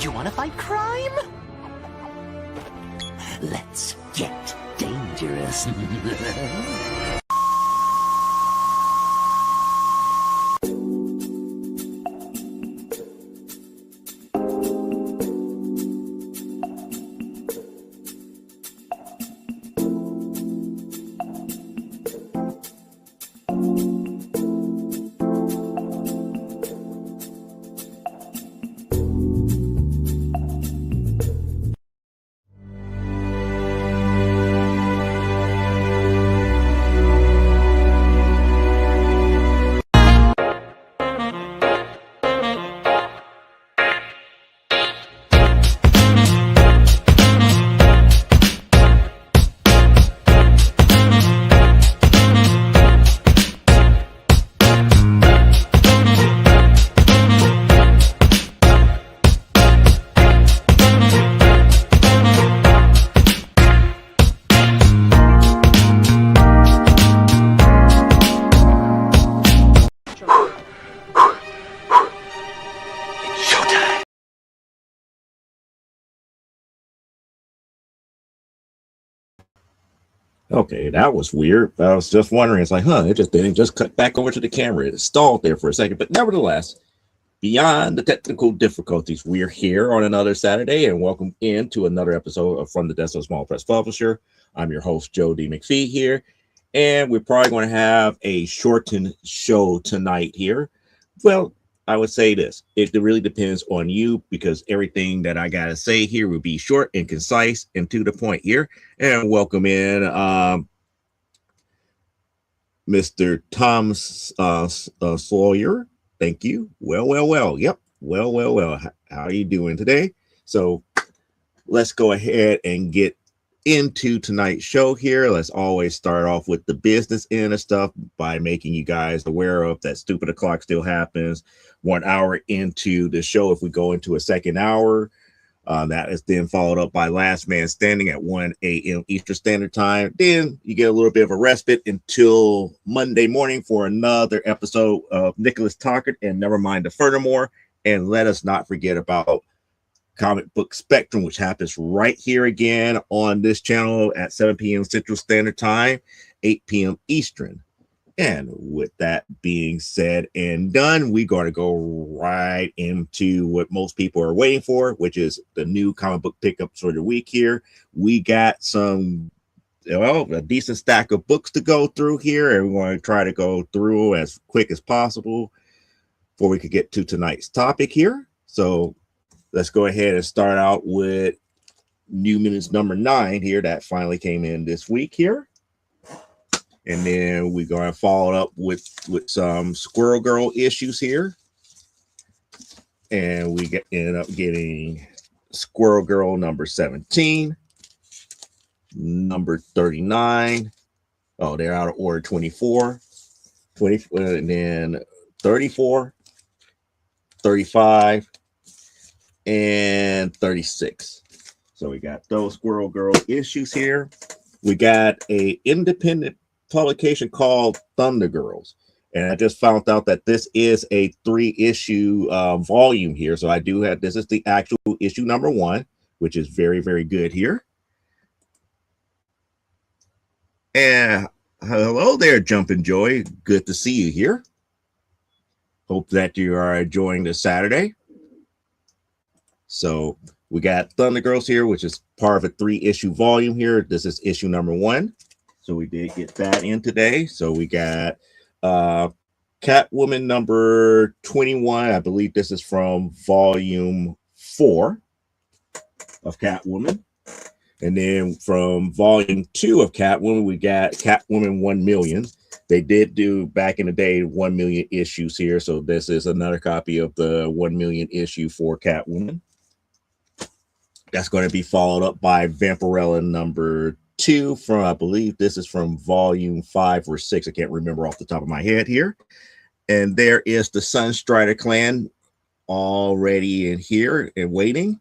You want to fight crime? Let's get dangerous. Okay, that was weird. I was just wondering. It's like, it just didn't just cut back over to the camera. It stalled there for a second. But nevertheless, beyond the technical difficulties, we're here on another Saturday, and welcome into another episode of From the Desk of Small Press Publisher. I'm your host, Joe D. McPhee here, and we're probably going to have a shortened show tonight here. Well, I would say this. It really depends on you, because everything that I got to say here will be short and concise and to the point here. And welcome in Mr. Tom Sawyer. Thank you. Well. Yep. Well. How are you doing today? So let's go ahead and get into tonight's show here. Let's always start off with the business end of stuff by making you guys aware of that stupid o'clock still happens 1 hour into the show. If we go into a second hour, that is then followed up by Last Man Standing at 1 a.m. Eastern Standard Time. Then you get a little bit of a respite until Monday morning for another episode of Nicholas Talkert and Nevermind the Furthermore. And let us not forget about Comic Book Spectrum, which happens right here again on this channel at 7 p.m. Central Standard Time, 8 p.m. Eastern. And with that being said and done, we're going to go right into what most people are waiting for, which is the new comic book pickups for the week here. We got a decent stack of books to go through here, and we're going to try to go through as quick as possible before we could get to tonight's topic here. So let's go ahead and start out with New Mutants number 9 here that finally came in this week here. And then we're going to follow up with some Squirrel Girl issues here. And we end up getting Squirrel Girl number 17, number 39. Oh, they're out of order. 24, and then 34, 35, and 36. So we got those Squirrel Girl issues here. We got a independent publication called Thunder Girls, and I just found out that this is a 3-issue volume here. So I do have, this is the actual issue number 1, which is very, very good here. And hello there, Jumpin' Joy. Good to see you here. Hope that you are enjoying this Saturday. So we got Thunder Girls here, which is part of a 3-issue volume here. This is issue number 1. So we did get that in today. So we got Catwoman number 21. I believe this is from volume 4 of Catwoman. And then from volume 2 of Catwoman, we got Catwoman 1 million. They did do back in the day 1 million issues here. So this is another copy of the 1 million issue for Catwoman. That's going to be followed up by Vampirella number 2 from, I believe this is from volume 5 or 6. I can't remember off the top of my head here. And there is the Sunstrider clan already in here and waiting.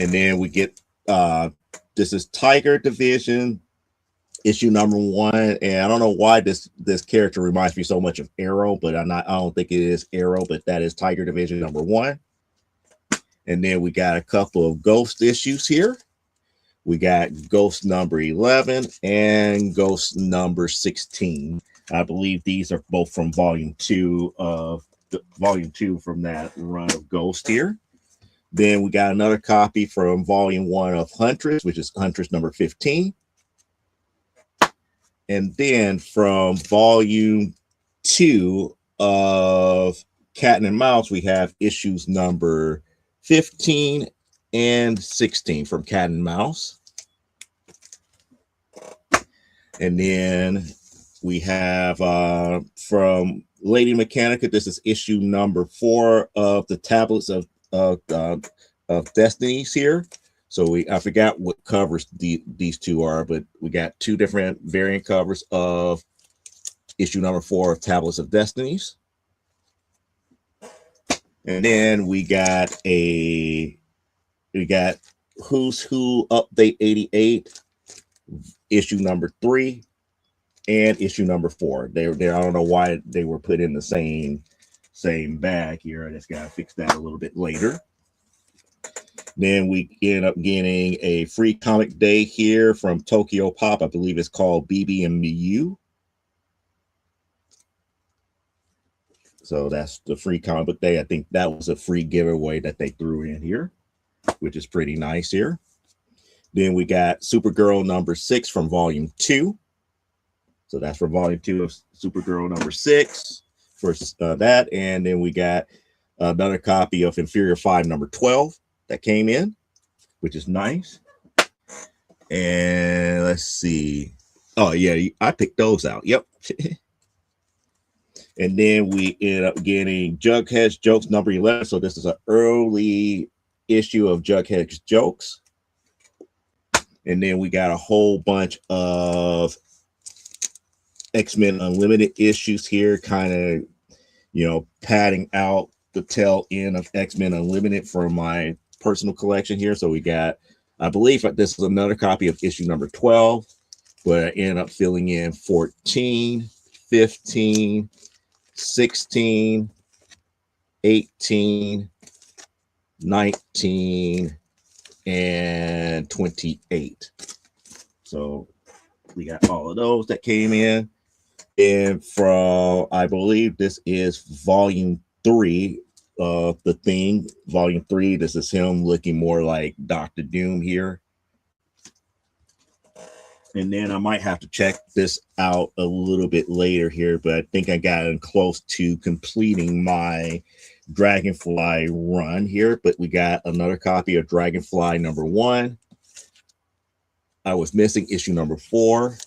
And then we get this is Tiger Division issue number 1, and I don't know why this character reminds me so much of Arrow, but I don't think it is Arrow, but that is Tiger Division number 1. And then we got a couple of Ghost issues here. We got Ghost number 11 and Ghost number 16. I believe these are both from volume 2 from that run of Ghost here. Then we got another copy from volume 1 of Huntress, which is Huntress number 15. And then from volume 2 of Cat and Mouse, we have issues number 15 and 16 from Cat and Mouse. And then we have from Lady Mechanica, this is issue number 4 of the Tablets of Destinies here. So I forgot what covers these two are, but we got 2 different variant covers of issue number 4 of Tablets of Destinies. And then we got Who's Who Update 88, issue number 3, and issue number 4. I don't know why they were put in the same bag here. I just gotta fix that a little bit later. Then we end up getting a free comic day here from Tokyo Pop. I believe it's called BB and Miyu. So that's the free comic book day. I think that was a free giveaway that they threw in here, which is pretty nice here. Then we got Supergirl number 6 from volume 2. So that's for volume 2 of Supergirl number 6 for that. And then we got another copy of Inferior 5 number 12 that came in, which is nice. And let's see. Oh, yeah, I picked those out. Yep. And then we end up getting Jughead's Jokes number 11. So this is an early issue of Jughead's Jokes. And then we got a whole bunch of X-Men Unlimited issues here, kind of, padding out the tail end of X-Men Unlimited for my personal collection here. So we got, I believe this is another copy of issue number 12, but I ended up filling in 14, 15, 16, 18, 19, and 28. So we got all of those that came in. And from, I believe this is volume 3 of The Thing. Volume 3, this is him looking more like Dr. Doom here. And then I might have to check this out a little bit later here, but I think I got close to completing my Dragonfly run here. But we got another copy of Dragonfly number 1. I was missing issue number 4.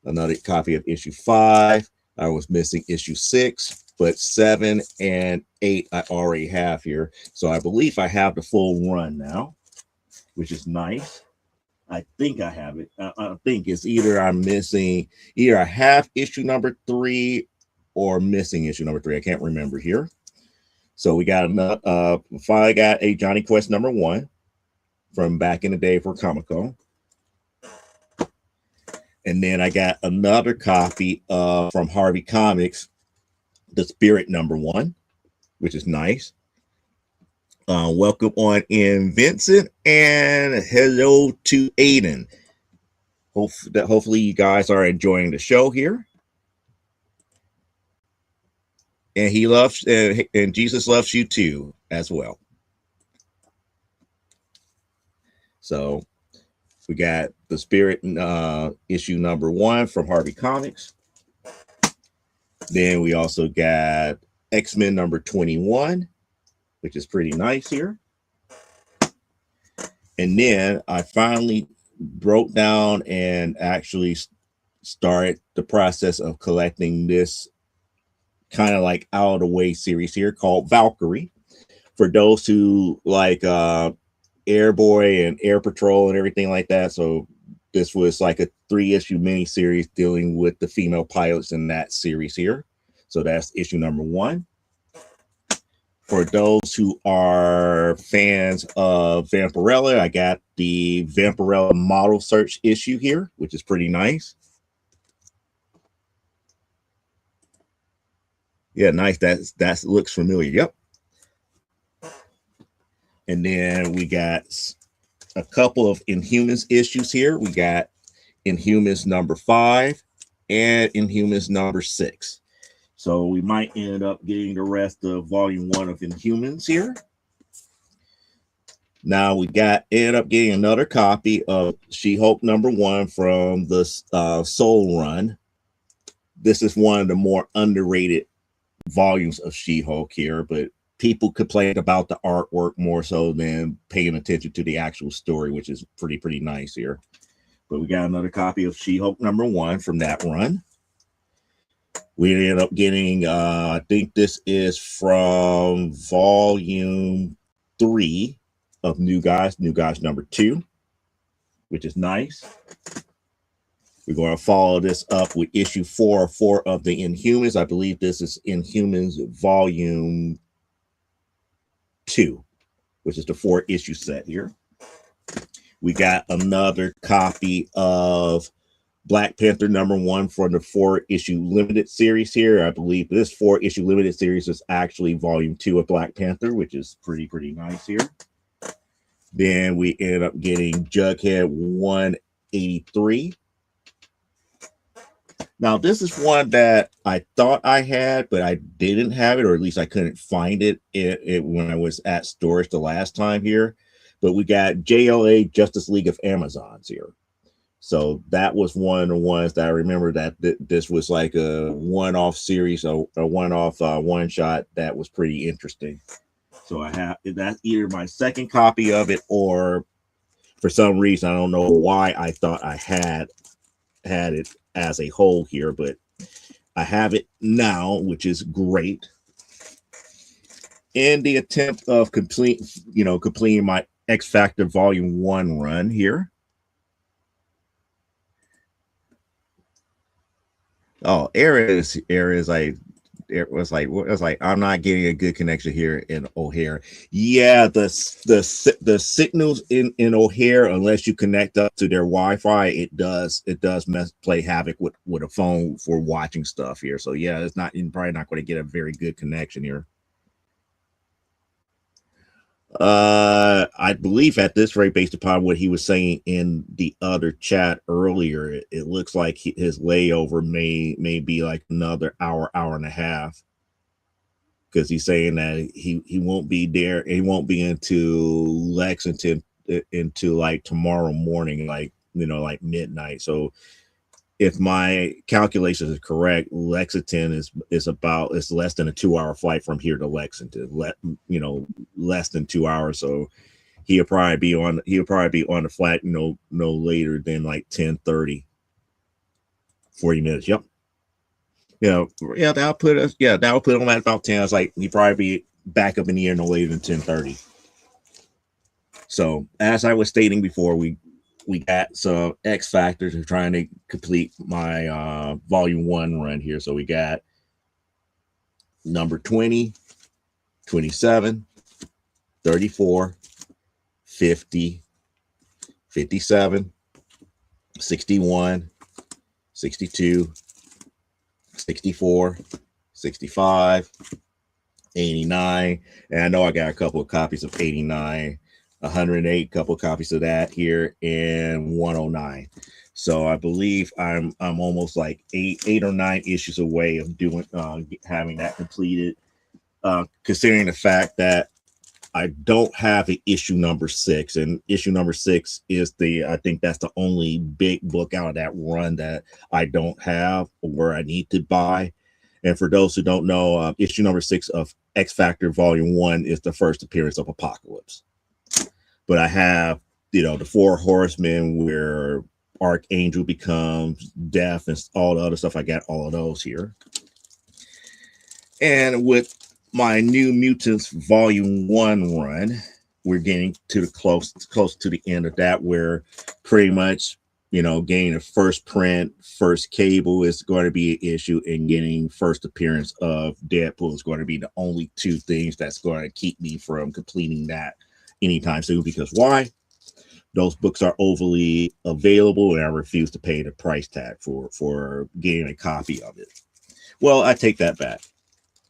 Another copy of issue 5. I was missing issue 6, but 7 and 8 I already have here. So I believe I have the full run now, which is nice. I think I have it. I think it's either I have issue number 3 or missing issue number 3. I can't remember here. So we got finally got a Johnny Quest number 1 from back in the day for Comic-Con. And then I got another copy from Harvey Comics, The Spirit number 1, which is nice. Welcome on in, Vincent, and hello to Aiden. Hopefully you guys are enjoying the show here. And he loves, and Jesus loves you too, as well. So we got The Spirit issue number 1 from Harvey Comics. Then we also got X-Men number 21, which is pretty nice here. And then I finally broke down and actually started the process of collecting this kind of like out of the way series here called Valkyrie. For those who like Airboy and Air Patrol and everything like that. So this was like a 3-issue miniseries dealing with the female pilots in that series here. So that's issue number 1. For those who are fans of Vampirella, I got the Vampirella model search issue here, which is pretty nice. Yeah, nice. That looks familiar. Yep. And then we got a couple of Inhumans issues here. We got Inhumans number 5 and Inhumans number 6. So we might end up getting the rest of volume 1 of Inhumans here. Now we ended up getting another copy of She-Hulk number 1 from the Soul Run. This is one of the more underrated volumes of She-Hulk here, but people complain about the artwork more so than paying attention to the actual story, which is pretty nice here. But we got another copy of She-Hulk number 1 from that run. We ended up getting, I think this is from volume 3 of New Gods number 2, which is nice. We're going to follow this up with issue 4 of the Inhumans. I believe this is Inhumans volume 2, which is the 4-issue set here. We got another copy of Black Panther number 1 for the 4-issue limited series here. I believe this 4-issue limited series is actually volume 2 of Black Panther, which is pretty nice here. Then we ended up getting Jughead 183. Now, this is one that I thought I had, but I didn't have it, or at least I couldn't find it when I was at storage the last time here. But we got JLA Justice League of Amazons here. So that was one of the ones that I remember that this was like a one-off series, a one-off one-shot that was pretty interesting. So I have that's either my second copy of it, or for some reason I don't know why I thought I had it as a whole here, but I have it now, which is great. In the attempt of completing my X Factor Volume 1 run here. Oh, Aaron was like, I'm not getting a good connection here in O'Hare. Yeah, the signals in O'Hare, unless you connect up to their Wi-Fi, it does play havoc with a phone for watching stuff here. So yeah, you're probably not going to get a very good connection here. I believe at this rate, based upon what he was saying in the other chat earlier, it looks like his layover may be like another hour and a half, because he's saying that he won't be there. He won't be into Lexington into like tomorrow morning, like midnight. So if my calculations is correct, Lexington is less than a 2-hour flight from here to Lexington. Less than 2 hours. So he'll probably be on the flight no later than like 10:30, 40 minutes. Yep. That'll put him at about 10. I was like, he'd probably be back up in the air no later than 10:30. So as I was stating before, we got some X Factors of trying to complete my volume 1 run here. So we got number 20, 27, 34, 50, 57, 61, 62, 64, 65, 89. And I know I got a couple of copies of 89. 108, couple of copies of that here, and 109. So I believe I'm almost like eight or 9 issues away of doing having that completed. Considering the fact that I don't have an issue number 6, and issue number 6 is I think that's the only big book out of that run that I don't have or I need to buy. And for those who don't know, issue number 6 of X Factor Volume 1 is the first appearance of Apocalypse. But I have, the 4 Horsemen where Archangel becomes Death and all the other stuff. I got all of those here. And with my New Mutants Volume 1 run, we're getting to the close to the end of that, where pretty much, getting the first print, first Cable is going to be an issue, and getting first appearance of Deadpool is going to be the only 2 things that's going to keep me from completing that anytime soon. Because why? Those books are overly available, and I refuse to pay the price tag for getting a copy of it. Well, I take that back.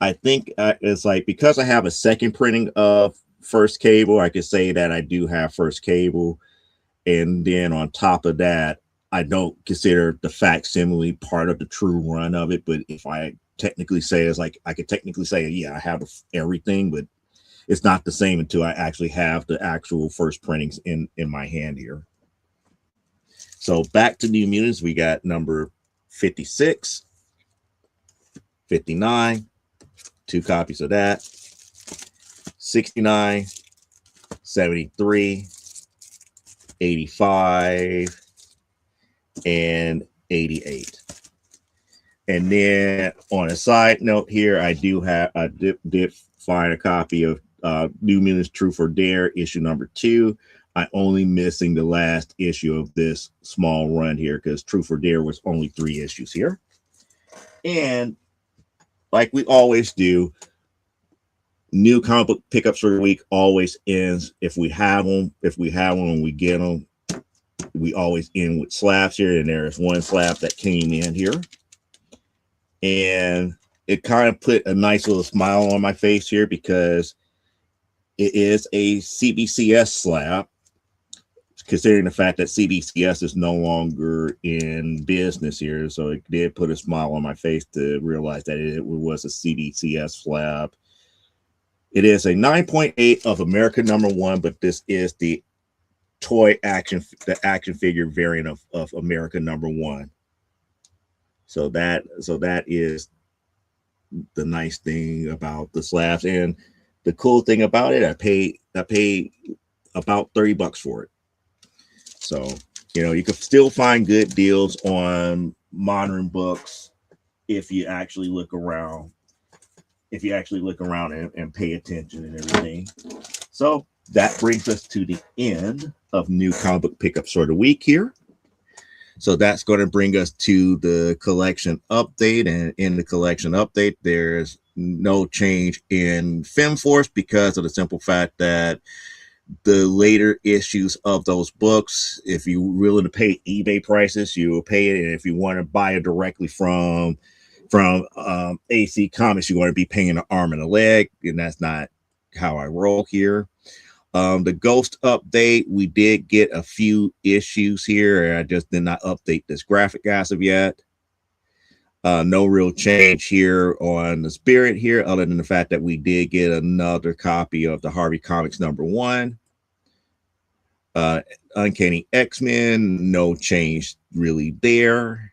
I think it's like because I have a second printing of First Cable, I could say that I do have First Cable. And then on top of that, I don't consider the facsimile part of the true run of it. But if I technically say it's like I could technically say, yeah, I have everything, but it's not the same until I actually have the actual first printings in my hand here. So back to New Mutants, we got number 56, 59, 2 copies of that, 69, 73, 85, and 88. And then on a side note here, I did find a copy of New Mutants Truth or Dare issue number 2. I only missing the last issue of this small run here because Truth or Dare was only 3 issues here. And like we always do, new comic book pickups for the week always ends if we have them. If we have them and we get them, we always end with slabs here. And there's one slab that came in here. And it kind of put a nice little smile on my face here because it is a CBCS slab, considering the fact that CBCS is no longer in business here. So it did put a smile on my face to realize that it was a CBCS slab. It is a 9.8 of America #1, but this is the action figure variant of America #1. So that is the nice thing about the slabs. And the cool thing about it, I paid about $30 for it. So, you can still find good deals on modern books if you actually look around. If you actually look around and pay attention and everything. So that brings us to the end of new comic book pickups for the week here. So that's going to bring us to the collection update. And in the collection update, there's no change in FemForce because of the simple fact that the later issues of those books, if you're willing to pay eBay prices, you will pay it. And if you want to buy it directly from AC Comics, you're going to be paying an arm and a leg. And that's not how I roll here. The Ghost update, we did get a few issues here. I just did not update this graphic as of yet. No real change here on the Spirit here, other than the fact that we did get another copy of the Harvey Comics #1. Uncanny X-Men, no change really there.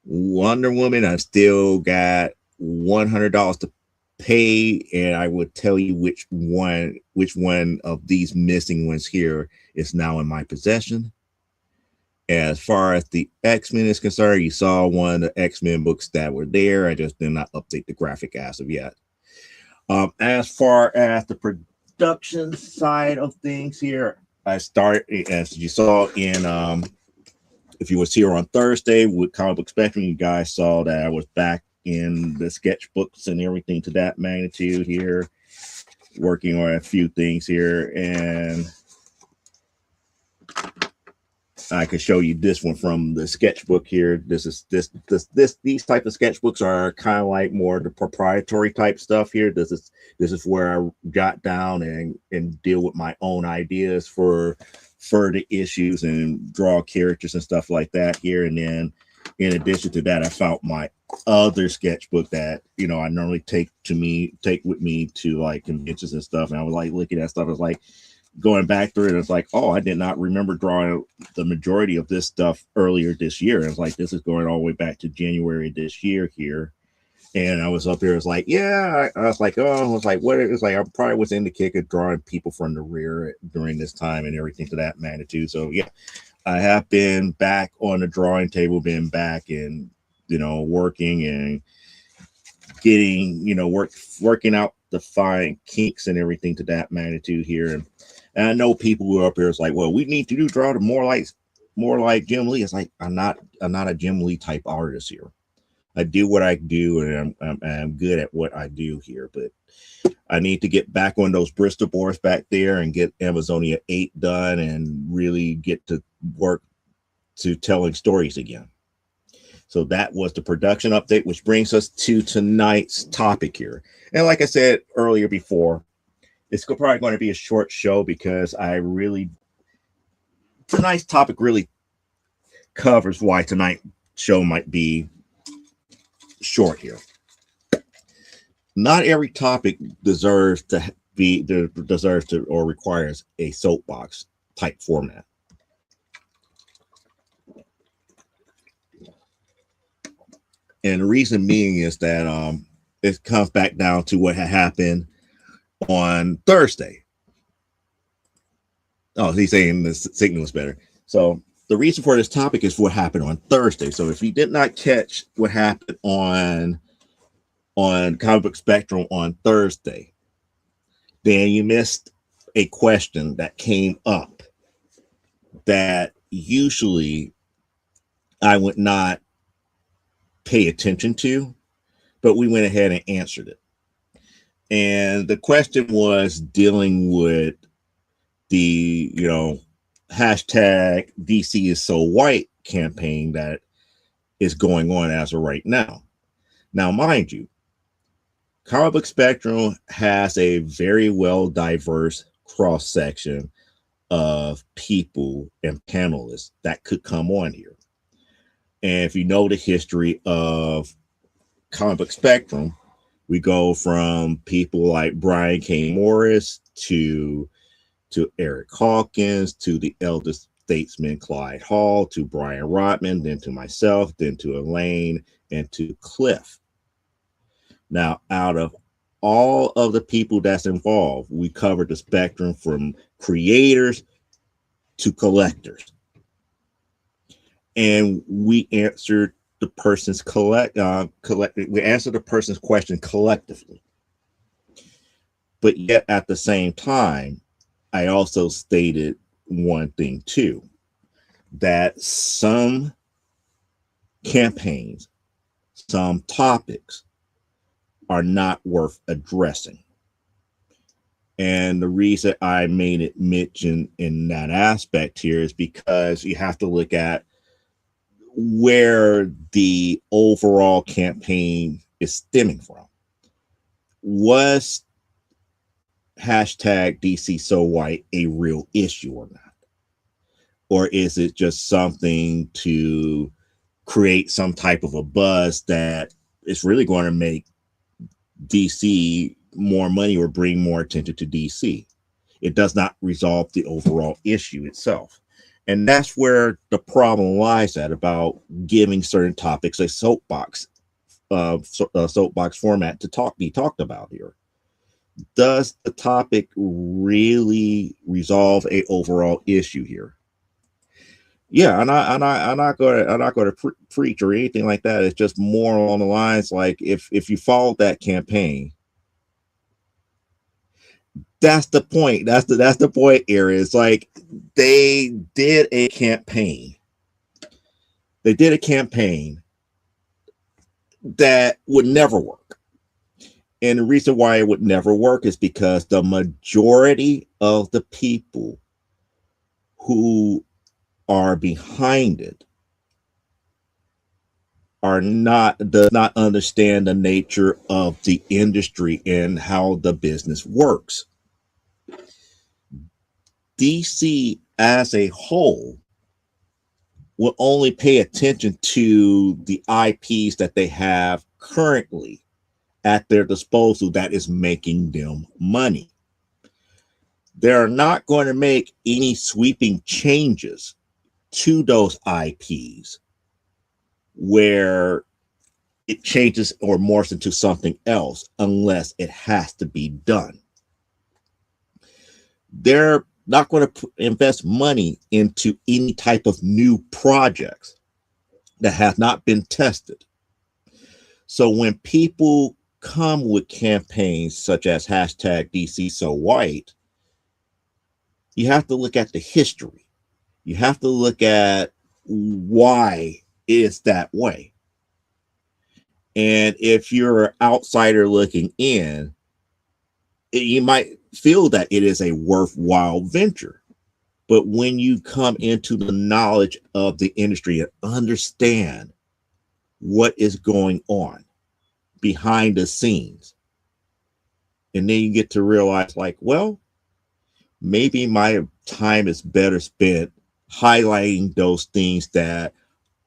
Wonder Woman, I still got $100 to pay, and I would tell you which one of these missing ones here is now in my possession. As far as the X-Men is concerned, you saw one of the X-Men books that were there. I just did not update the graphic as of yet. As far as the production side of things here, I started, as you saw in if you was here on Thursday with Comic Book Spectrum, you guys saw that I was back in the sketchbooks and everything to that magnitude here, working on a few things here. And I could show you this one from the sketchbook here. These type of sketchbooks are kind of like more the proprietary type stuff here. This is where I jot down and deal with my own ideas for further issues and draw characters and stuff like that here. And then in addition to that, I found my other sketchbook that I normally take with me to like conventions and stuff. And I was like looking at stuff. I was like going back through it. It's like, oh, I did not remember drawing the majority of this stuff earlier this year. And it's like, this is going all the way back to January this year here. And I was up there. It's like, yeah, I was like, oh, I was like, what? It was like, I probably was in the kick of drawing people from the rear during this time and everything to that magnitude. So yeah, I have been back on the drawing table, been back and, working and getting, working out the fine kinks and everything to that magnitude here. And I know people who are up here is like, well, we need to draw to more like Jim Lee. It's like, I'm not a Jim Lee type artist here. I do what I do, and I'm good at what I do here. But I need to get back on those Bristol boards back there and get Amazonia 8 done and really get to work to telling stories again. So that was the production update, which brings us to tonight's topic here. And like I said earlier before, it's probably going to be a short show because tonight's topic really covers why tonight's show might be short here. Not every topic deserves to or requires a soapbox type format. And the reason being is that it comes back down to what had happened on Thursday. Oh, he's saying the signal is better. So the reason for this topic is what happened on Thursday. So if you did not catch what happened on Comic Book Spectrum on Thursday, then you missed a question that came up that usually I would not pay attention to, but we went ahead and answered it. And the question was dealing with the, hashtag DC is so white campaign that is going on as of right now. Now, mind you, Comic Book Spectrum has a very well diverse cross section of people and panelists that could come on here. And if you know the history of Comic Book Spectrum, we go from people like Brian K. Morris to Eric Hawkins, to the elder statesman Clyde Hall, to Brian Rodman, then to myself, then to Elaine, and to Cliff. Now, out of all of the people that's involved, we covered the spectrum from creators to collectors. And we answered the person's we answered the person's question collectively. But yet at the same time, I also stated one thing too, that some campaigns, some topics are not worth addressing. And the reason I made it mention in that aspect here is because you have to look at where the overall campaign is stemming from. Was hashtag DC so white a real issue or not? Or is it just something to create some type of a buzz that is really going to make DC more money or bring more attention to DC? It does not resolve the overall issue itself. And that's where the problem lies at about giving certain topics a soapbox format to be talked about here. Does the topic really resolve a overall issue here? Yeah, I'm not going to preach or anything like that. It's just more along the lines like if you followed that campaign, that's the point. That's the point here. It's like they did a campaign. They did a campaign that would never work. And the reason why it would never work is because the majority of the people who are behind it does not understand the nature of the industry and how the business works. DC as a whole will only pay attention to the IPs that they have currently at their disposal that is making them money. They're not going to make any sweeping changes to those IPs where it changes or morphs into something else unless it has to be done. They're not going to invest money into any type of new projects that have not been tested. So when people come with campaigns such as hashtag DC so white, you have to look at the history. You have to look at why it's that way. And if you're an outsider looking in, you might feel that it is a worthwhile venture. But when you come into the knowledge of the industry and understand what is going on behind the scenes. And then you get to realize, like, well, maybe my time is better spent highlighting those things that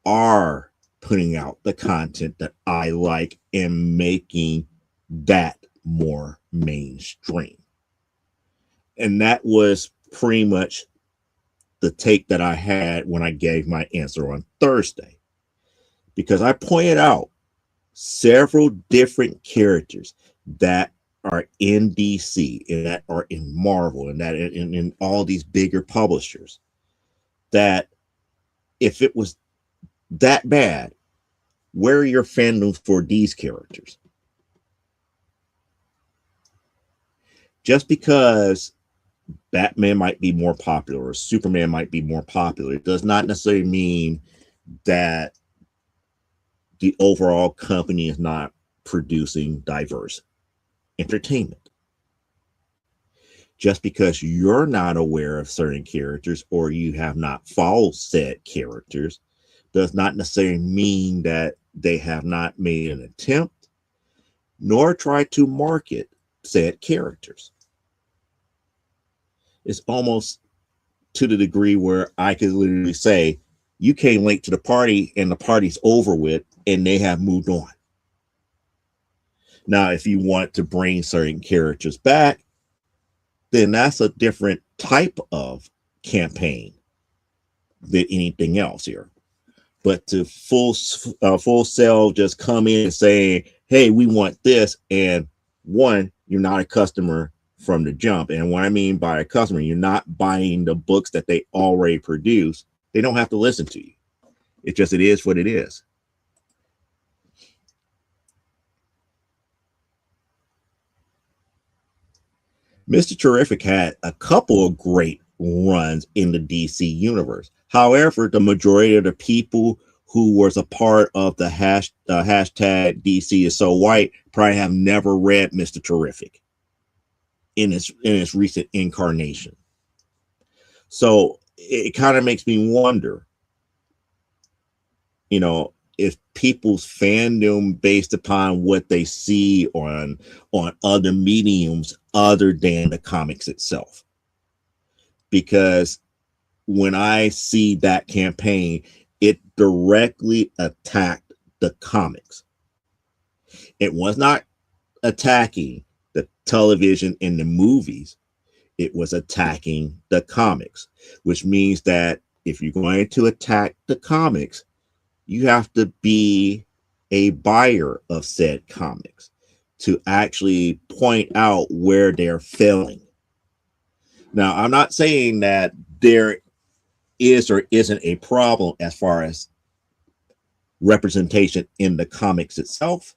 are putting out the content that I like and making that more mainstream. And that was pretty much the take that I had when I gave my answer on Thursday, because I pointed out several different characters that are in DC and that are in Marvel and that in all these bigger publishers, that if it was that bad, where are your fandoms for these characters? Just because Batman might be more popular or Superman might be more popular, it does not necessarily mean that the overall company is not producing diverse entertainment. Just because you're not aware of certain characters or you have not followed said characters does not necessarily mean that they have not made an attempt nor tried to market said characters. It's almost to the degree where I could literally say, you came late to the party and the party's over with and they have moved on. Now, if you want to bring certain characters back, then that's a different type of campaign than anything else here. But to full sell just come in and say, hey, we want this, and one, you're not a customer from the jump. And what I mean by a customer, you're not buying the books that they already produce. They don't have to listen to you. It is what it is. Mr. Terrific had a couple of great runs in the DC universe. However, the majority of the people who was a part of the hashtag DC is so white probably have never read Mr. Terrific in its recent incarnation. So it kind of makes me wonder, if people's fandom based upon what they see on other mediums other than the comics itself. Because when I see that campaign, it directly attacked the comics. It was not attacking the television and the movies. It was attacking the comics, which means that if you're going to attack the comics, you have to be a buyer of said comics to actually point out where they're failing. Now, I'm not saying that there is or isn't a problem as far as representation in the comics itself.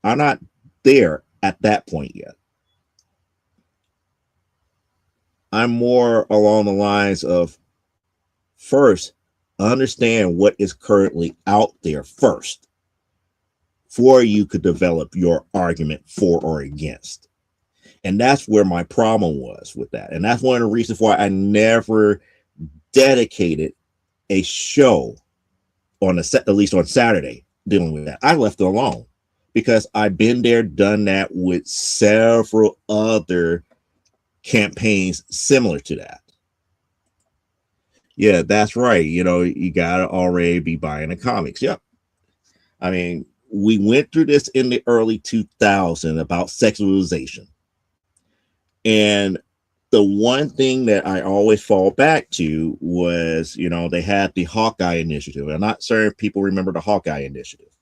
I'm not there at that point yet. I'm more along the lines of, first, understand what is currently out there first before you could develop your argument for or against. And that's where my problem was with that. And that's one of the reasons why I never dedicated a show on at least on Saturday dealing with that. I left it alone because I've been there, done that with several other campaigns similar to that. Yeah, that's right. You gotta already be buying the comics. Yep. I mean, we went through this in the early 2000s about sexualization. And the one thing that I always fall back to was, they had the Hawkeye Initiative. I'm not certain if people remember the Hawkeye Initiative.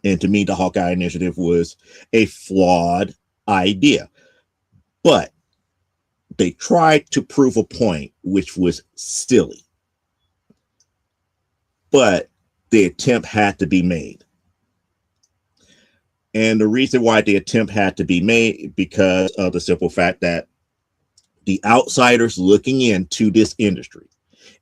And to me, the Hawkeye Initiative was a flawed idea. But they tried to prove a point, which was silly. But the attempt had to be made. And the reason why the attempt had to be made, because of the simple fact that the outsiders looking into this industry,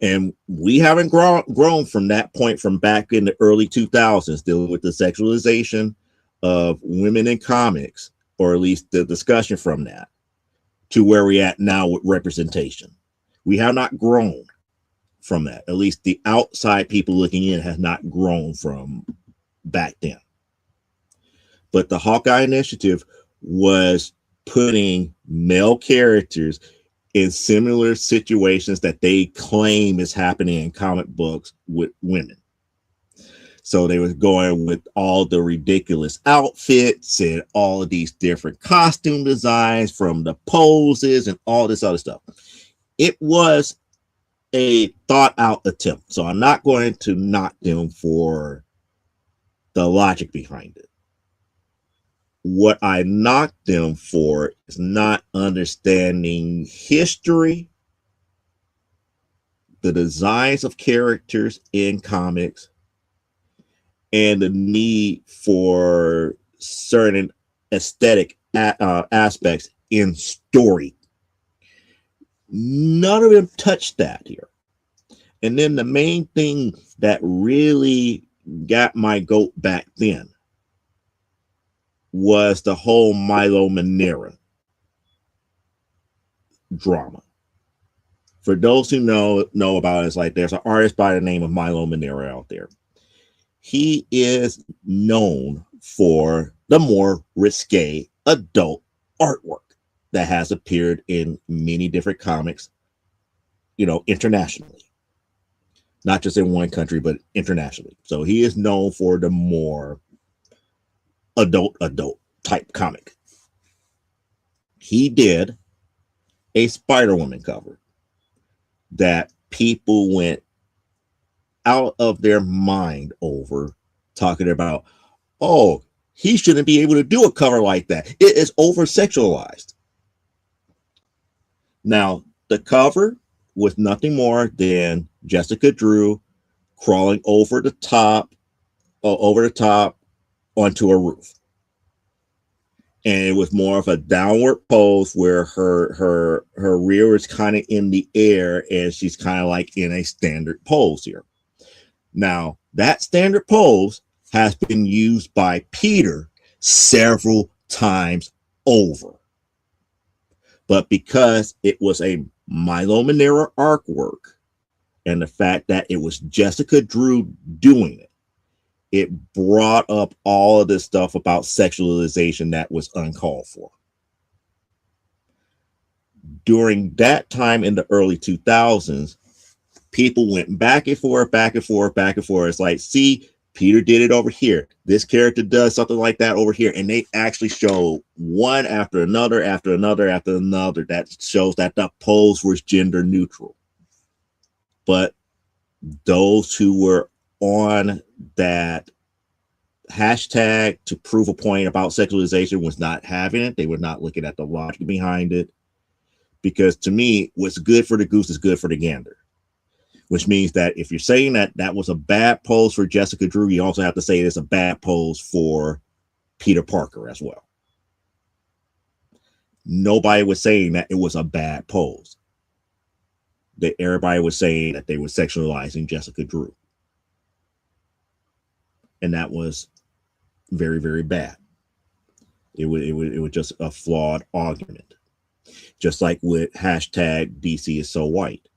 and we haven't grown from that point from back in the early 2000s, dealing with the sexualization of women in comics, or at least the discussion from that, to where we're at now with representation. We have not grown. from that. At least the outside people looking in has not grown from back then. But the Hawkeye Initiative was putting male characters in similar situations that they claim is happening in comic books with women. So they was going with all the ridiculous outfits and all of these different costume designs from the poses and all this other stuff. It was a thought out attempt. So I'm not going to knock them for the logic behind it. What I knocked them for is not understanding history, the designs of characters in comics, and the need for certain aesthetic aspects in story. None of them touched that here. And then the main thing that really got my goat back then was the whole Milo Manara drama. For those who know about it, it's like there's an artist by the name of Milo Manara out there. He is known for the more risque adult artwork that has appeared in many different comics, internationally. Not just in one country, but internationally. So he is known for the more adult type comic. He did a Spider-Woman cover that people went out of their mind over, talking about, oh, he shouldn't be able to do a cover like that. It is over sexualized. Now, the cover was nothing more than Jessica Drew crawling over the top onto a roof. And it was more of a downward pose where her rear is kind of in the air and she's kind of like in a standard pose here. Now, that standard pose has been used by Peter several times over. But because it was a Milo Manara artwork and the fact that it was Jessica Drew doing it, it brought up all of this stuff about sexualization that was uncalled for. During that time in the early 2000s, people went back and forth. It's like, see, Peter did it over here. This character does something like that over here. And they actually show one after another that shows that the pose was gender neutral. But those who were on that hashtag to prove a point about sexualization was not having it. They were not looking at the logic behind it. Because to me, what's good for the goose is good for the gander. Which means that if you're saying that that was a bad pose for Jessica Drew, you also have to say it's a bad pose for Peter Parker as well. Nobody was saying that it was a bad pose. That everybody was saying that they were sexualizing Jessica Drew. And that was very, very bad. It was just a flawed argument. Just like with hashtag DC is so white.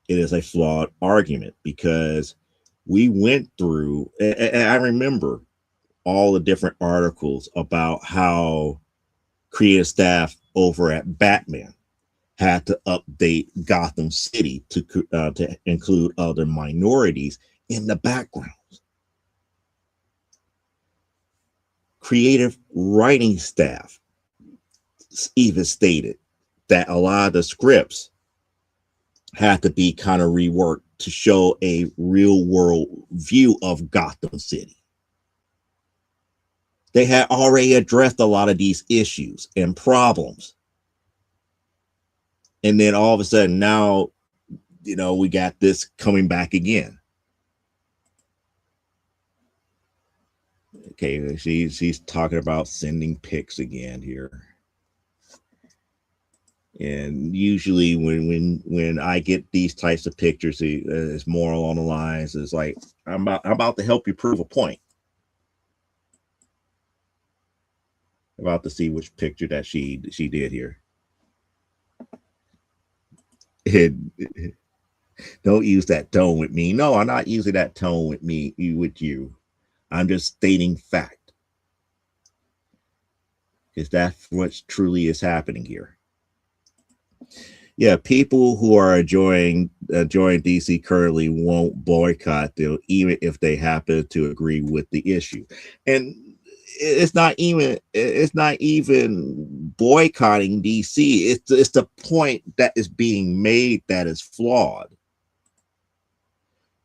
It is a flawed argument because we went through, and I remember all the different articles about how creative staff over at Batman had to update Gotham City to include other minorities in the background. Creative writing staff even stated that a lot of the scripts had to be kind of reworked to show a real world view of Gotham City. They had already addressed a lot of these issues and problems. And then all of a sudden now, we got this coming back again. Okay, she's talking about sending pics again here. And usually when I get these types of pictures, it's more along the lines, it's like, I'm about to help you prove a point. I'm about to see which picture that she did here. Don't use that tone with me. No, I'm not using that tone with me, with you. I'm just stating fact. Because that's what truly is happening here. Yeah, people who are enjoying DC currently won't boycott them, even if they happen to agree with the issue. And it's not even boycotting DC. It's the point that is being made that is flawed.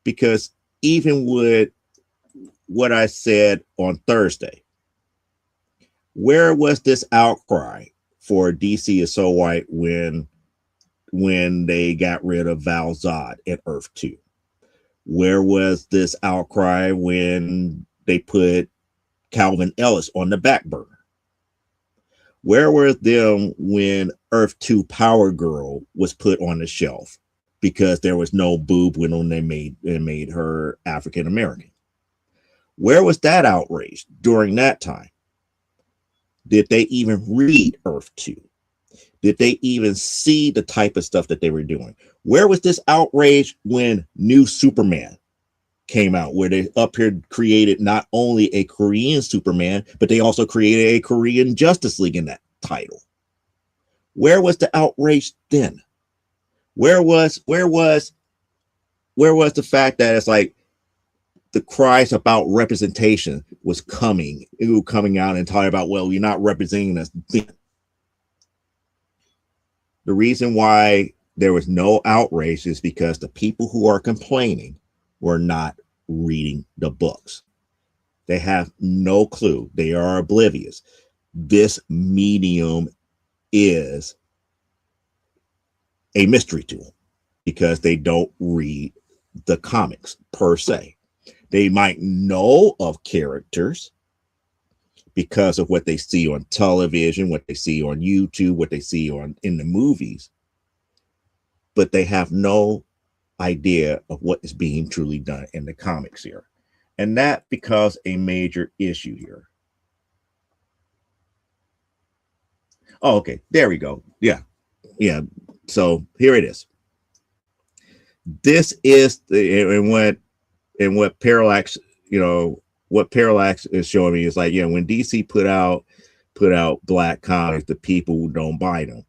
Because even with what I said on Thursday, where was this outcry for DC is so white when they got rid of Val Zod in Earth 2? Where was this outcry when they put Calvin Ellis on the back burner? Where were them when Earth 2 Power Girl was put on the shelf because there was no boob when they made her African American? Where was that outrage during that time? Did they even read Earth 2? Did they even see the type of stuff that they were doing? Where was this outrage when New Superman came out, where they up here created not only a Korean Superman, but they also created a Korean Justice League in that title? Where was the outrage then? Where was the fact that it's like the cries about representation was coming out and talking about, well, you're not representing us then? The reason why there was no outrage is because the people who are complaining were not reading the books. They have no clue. They are oblivious. This medium is a mystery to them because they don't read the comics per se. They might know of characters because of what they see on television, what they see on YouTube, what they see in the movies, but they have no idea of what is being truly done in the comics here. And that becomes a major issue here. Oh, okay, there we go. Yeah. So here it is. This is what Parallax, what Parallax is showing me is like, when DC put out black comics, the people who don't buy them.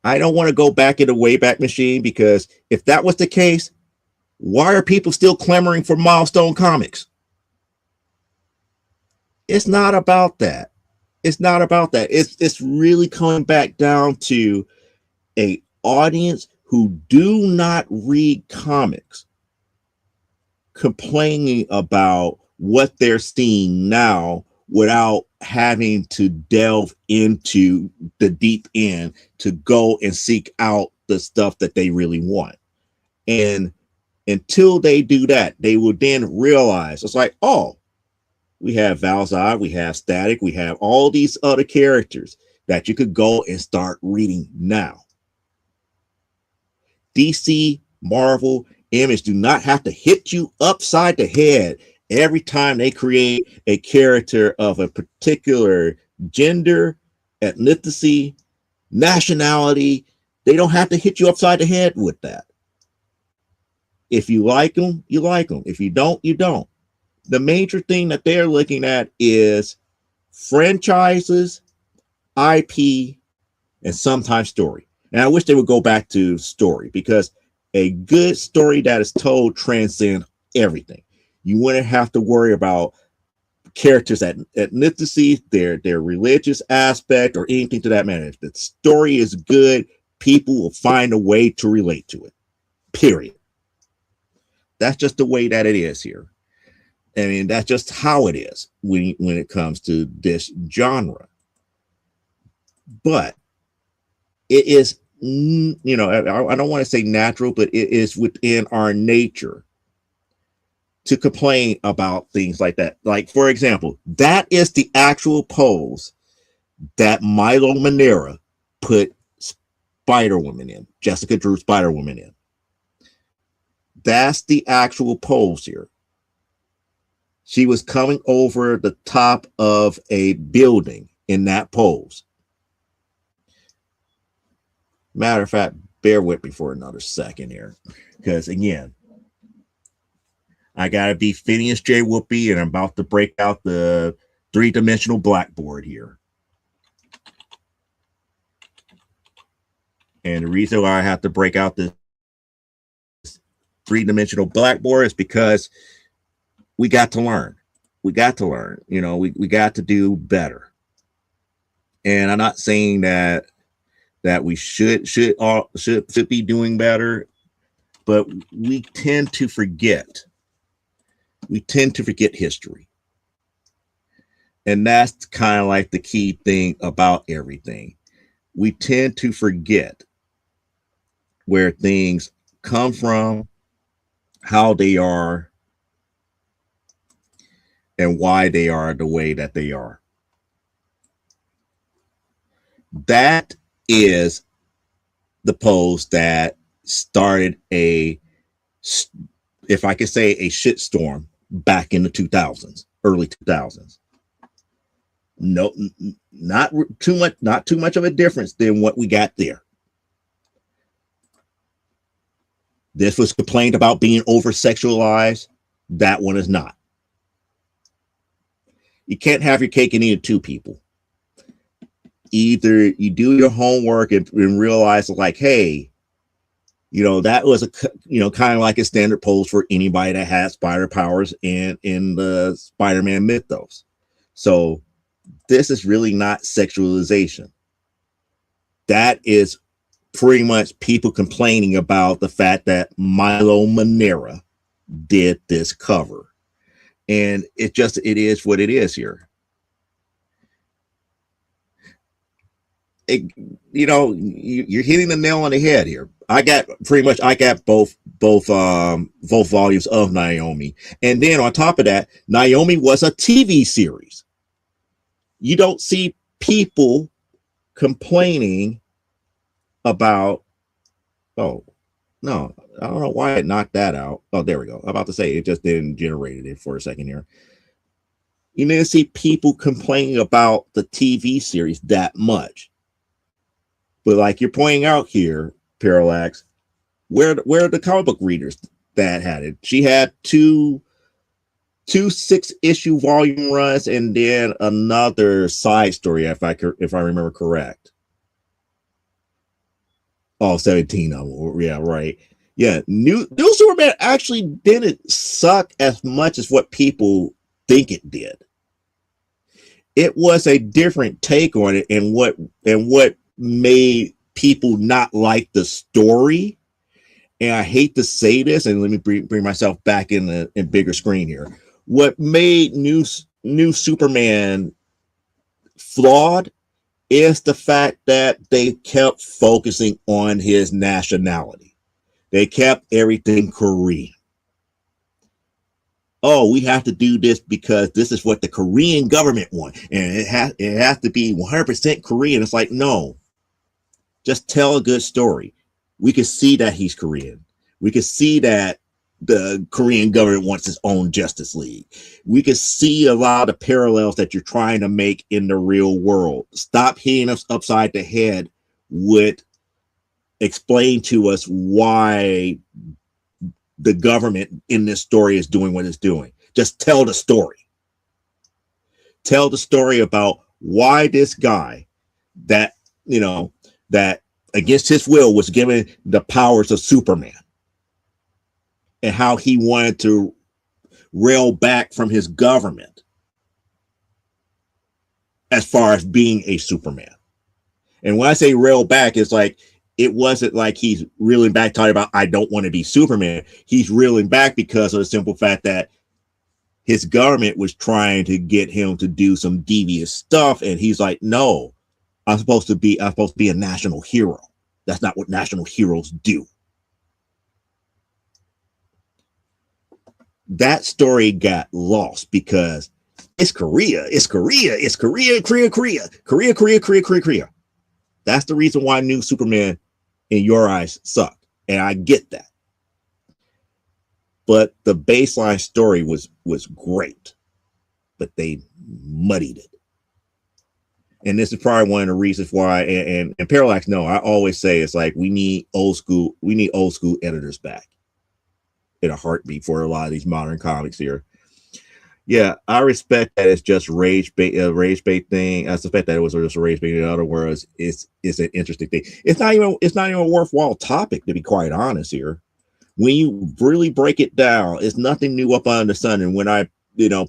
I don't want to go back in the Wayback Machine, because if that was the case, why are people still clamoring for Milestone Comics? It's not about that. It's not about that. It's really coming back down to a audience who do not read comics complaining about what they're seeing now without having to delve into the deep end to go and seek out the stuff that they really want. And until they do that, they will then realize it's like, oh, we have Val Zod, we have Static, we have all these other characters that you could go and start reading now. DC, Marvel, Image do not have to hit you upside the head every time they create a character of a particular gender, ethnicity, nationality. They don't have to hit you upside the head with that. If you like them, you like them. If you don't, you don't. The major thing that they're looking at is franchises, IP, and sometimes story. And I wish they would go back to story, because a good story that is told transcends everything. You wouldn't have to worry about characters' ethnicity, their religious aspect, or anything to that matter. If the story is good, people will find a way to relate to it. Period. That's just the way that it is here. I mean, that's just how it is when it comes to this genre. But it is, I don't want to say natural, but it is within our nature to complain about things like that. Like, for example, that is the actual pose that Milo Manara put Spider-Woman in, Jessica Drew Spider-Woman in. That's the actual pose here. She was coming over the top of a building in that pose. Matter of fact, bear with me for another second here, because again, I gotta be Phineas J. Whoopi, and I'm about to break out the three-dimensional blackboard here. And the reason why I have to break out this three-dimensional blackboard is because we got to learn. We got to learn. You know, we got to do better. And I'm not saying that we should be doing better, but we tend to forget. We tend to forget history. And that's kind of like the key thing about everything. We tend to forget where things come from, how they are, and why they are the way that they are. That is the post that started a, if I could say, a shitstorm back in the 2000s, early 2000s. No, not too much of a difference than what we got there. This was complained about being over sexualized. That one is not. You can't have your cake and eat it too, people. Either you do your homework and realize, like, hey, you know, that was a, you know, kind of like a standard pose for anybody that has spider powers in the Spider-Man mythos. So this is really not sexualization. That is pretty much people complaining about the fact that Milo Manara did this cover. And it is what it is here. You know, you're hitting the nail on the head here. I got both volumes of Naomi. And then on top of that, Naomi was a TV series. You don't see people complaining about, oh, no, I don't know why it knocked that out. Oh, there we go. I'm about to say it just didn't generate it for a second here. You didn't see people complaining about the TV series that much. But like you're pointing out here, Parallax, where are the comic book readers that had it? She had two 6-issue volume runs and then another side story, if I remember correct. Oh, 17 of them. Yeah, right. Yeah, New Superman actually didn't suck as much as what people think it did. It was a different take on it, and what made people not like the story. And I hate to say this, and let me bring myself back in bigger screen here. What made New Superman flawed is the fact that they kept focusing on his nationality. They kept everything Korean. Oh, we have to do this because this is what the Korean government wants, and it has to be 100% Korean. It's like, no, just tell a good story. We can see that he's Korean. We can see that the Korean government wants its own Justice League. We can see a lot of parallels that you're trying to make in the real world. Stop hitting us upside the head with explain to us why the government in this story is doing what it's doing. Just tell the story. Tell the story about why this guy that, you know, that against his will was given the powers of Superman, and how he wanted to rail back from his government as far as being a Superman. And when I say rail back, it's like, it wasn't like he's reeling back talking about, I don't want to be Superman. He's reeling back because of the simple fact that his government was trying to get him to do some devious stuff. And he's like, no, I'm supposed to be a national hero. That's not what national heroes do. That story got lost because it's Korea. Korea. That's the reason why New Superman in your eyes sucked. And I get that. But the baseline story was great, but they muddied it. And this is probably one of the reasons why, and Parallax, no, I always say it's like we need old school editors back in a heartbeat for a lot of these modern comics here. Yeah, I respect that it's just rage bait thing. I suspect that it was just a rage bait. In other words, it's an interesting thing. It's not even a worthwhile topic, to be quite honest here. When you really break it down, it's nothing new up under the sun. And when I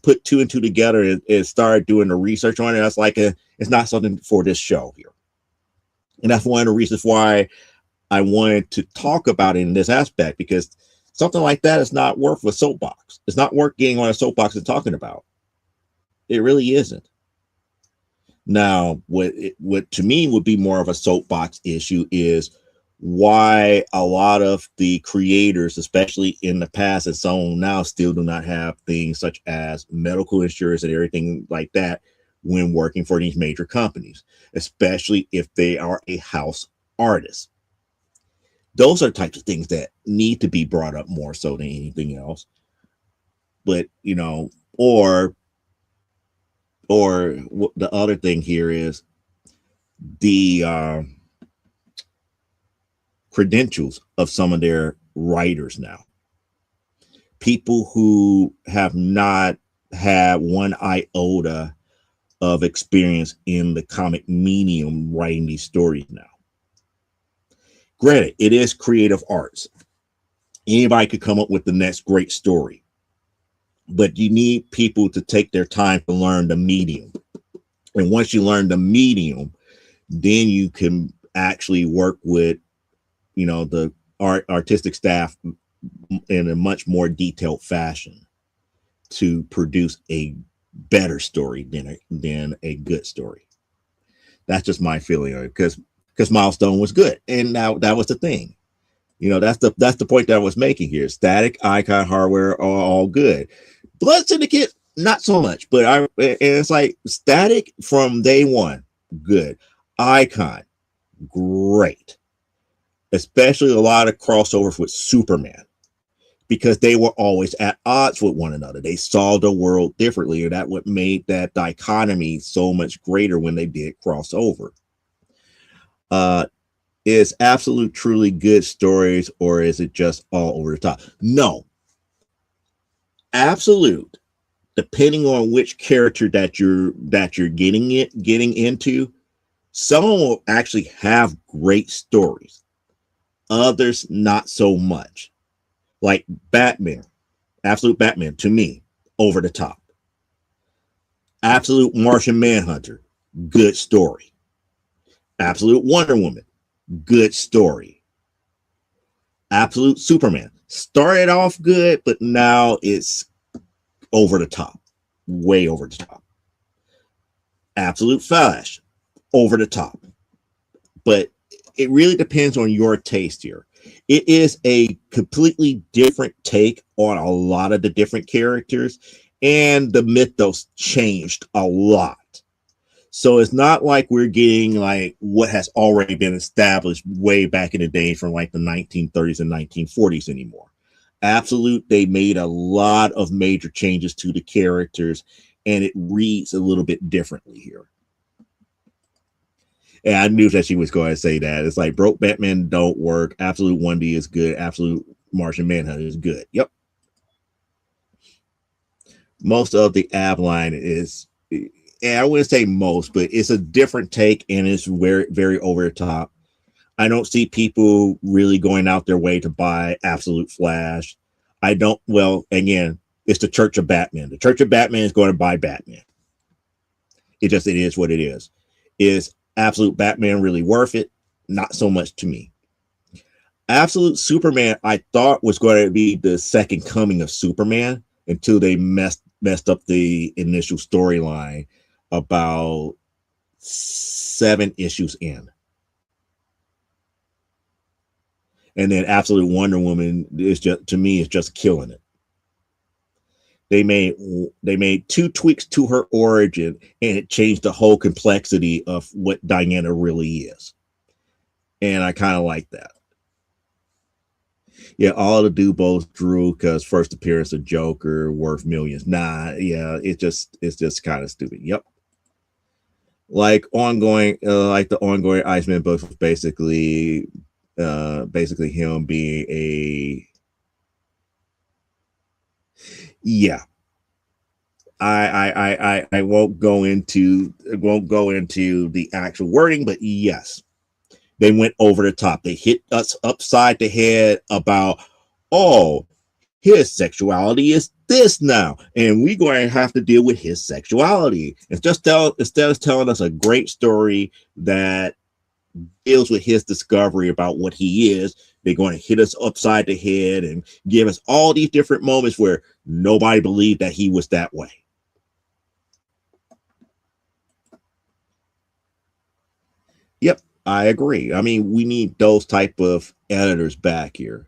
put two and two together and started doing the research on it, that's like it's not something for this show here. And that's one of the reasons why I wanted to talk about it in this aspect, because something like that is not worth a soapbox. It's not worth getting on a soapbox and talking about. It really isn't. Now, what to me would be more of a soapbox issue is why a lot of the creators, especially in the past and some now, still do not have things such as medical insurance and everything like that when working for these major companies, especially if they are a house artist. Those are types of things that need to be brought up more so than anything else. But, or the other thing here is the credentials of some of their writers now. People who have not had one iota of experience in the comic medium writing these stories now. Granted, it is creative arts. Anybody could come up with the next great story, but you need people to take their time to learn the medium. And once you learn the medium, then you can actually work with, the artistic staff in a much more detailed fashion to produce a better story than a good story. That's just my feeling of it, because Milestone was good, and now that was the thing. That's the point that I was making here. Static, Icon, Hardware are all good. Blood Syndicate, not so much, but it's like Static from day one, good. Icon, great. Especially a lot of crossovers with Superman, because they were always at odds with one another. They saw the world differently, and that what made that dichotomy so much greater when they did crossover. Is Absolute truly good stories, or is it just all over the top? No. Absolute, depending on which character that you're getting into, some will actually have great stories. Others not so much. Like Batman, Absolute Batman, to me, over the top. Absolute Martian Manhunter, good story. Absolute Wonder Woman, good story. Absolute Superman started off good, but now it's over the top, way over the top. Absolute Flash, over the top. But it really depends on your taste here. It is a completely different take on a lot of the different characters, and the mythos changed a lot. So it's not like we're getting like what has already been established way back in the day from like the 1930s and 1940s anymore. Absolute, they made a lot of major changes to the characters, and it reads a little bit differently here. And I knew that she was going to say that. It's like Broke Batman don't work. Absolute 1D is good. Absolute Martian Manhunter is good. Yep. Most of the Ab line is, and I wouldn't say most, but it's a different take, and it's very, very over the top. I don't see people really going out their way to buy Absolute Flash. I don't, well, again, it's the Church of Batman. The Church of Batman is going to buy Batman. It is what it is. Is Absolute Batman really worth it? Not so much to me. Absolute Superman, I thought was going to be the second coming of Superman until they messed up the initial storyline about 7 issues in. And then Absolute Wonder Woman is just, to me, is just killing it. They made 2 tweaks to her origin, and it changed the whole complexity of what Diana really is. And I kind of like that. Yeah, all the Dubos drew because first appearance of Joker worth millions. Nah, yeah, it's just kind of stupid. Yep. like ongoing, like the ongoing Iceman book was basically him being a yeah. I won't go into the actual wording, but yes, they went over the top. They hit us upside the head about, oh, his sexuality is this now, and we're going to have to deal with his sexuality. Instead of telling us a great story that deals with his discovery about what he is, they're going to hit us upside the head and give us all these different moments where nobody believed that he was that way. Yep, I agree. I mean, we need those type of editors back here.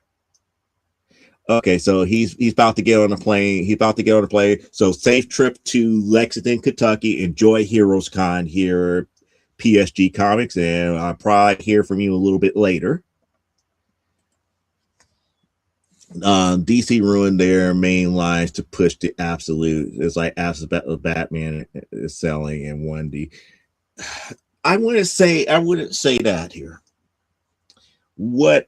Okay, so he's about to get on a plane. He's about to get on a plane. So safe trip to Lexington, Kentucky. Enjoy Heroes Con here, PSG Comics, and I'll probably hear from you a little bit later. DC ruined their main lines to push the absolute. It's like absolute Batman is selling in 1D. I wouldn't say that here. What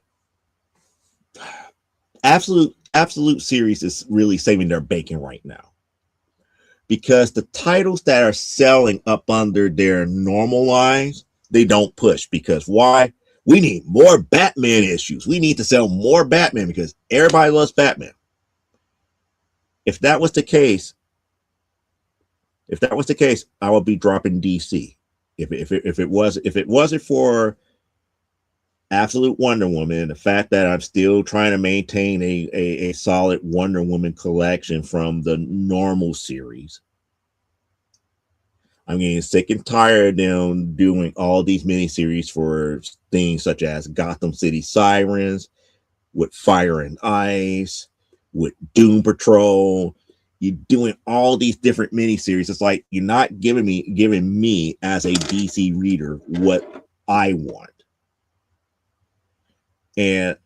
absolute series is really saving their bacon right now, because the titles that are selling up under their normal lines, they don't push. Because why? We need more Batman issues. We need to sell more Batman because everybody loves Batman. If that was the case, I would be dropping DC. If it wasn't for Absolute Wonder Woman and the fact that I'm still trying to maintain a solid Wonder Woman collection from the normal series, I'm getting sick and tired of them doing all these miniseries for things such as Gotham City Sirens, with Fire and Ice, with Doom Patrol. You're doing all these different miniseries. It's like you're not giving me as a DC reader what I want. And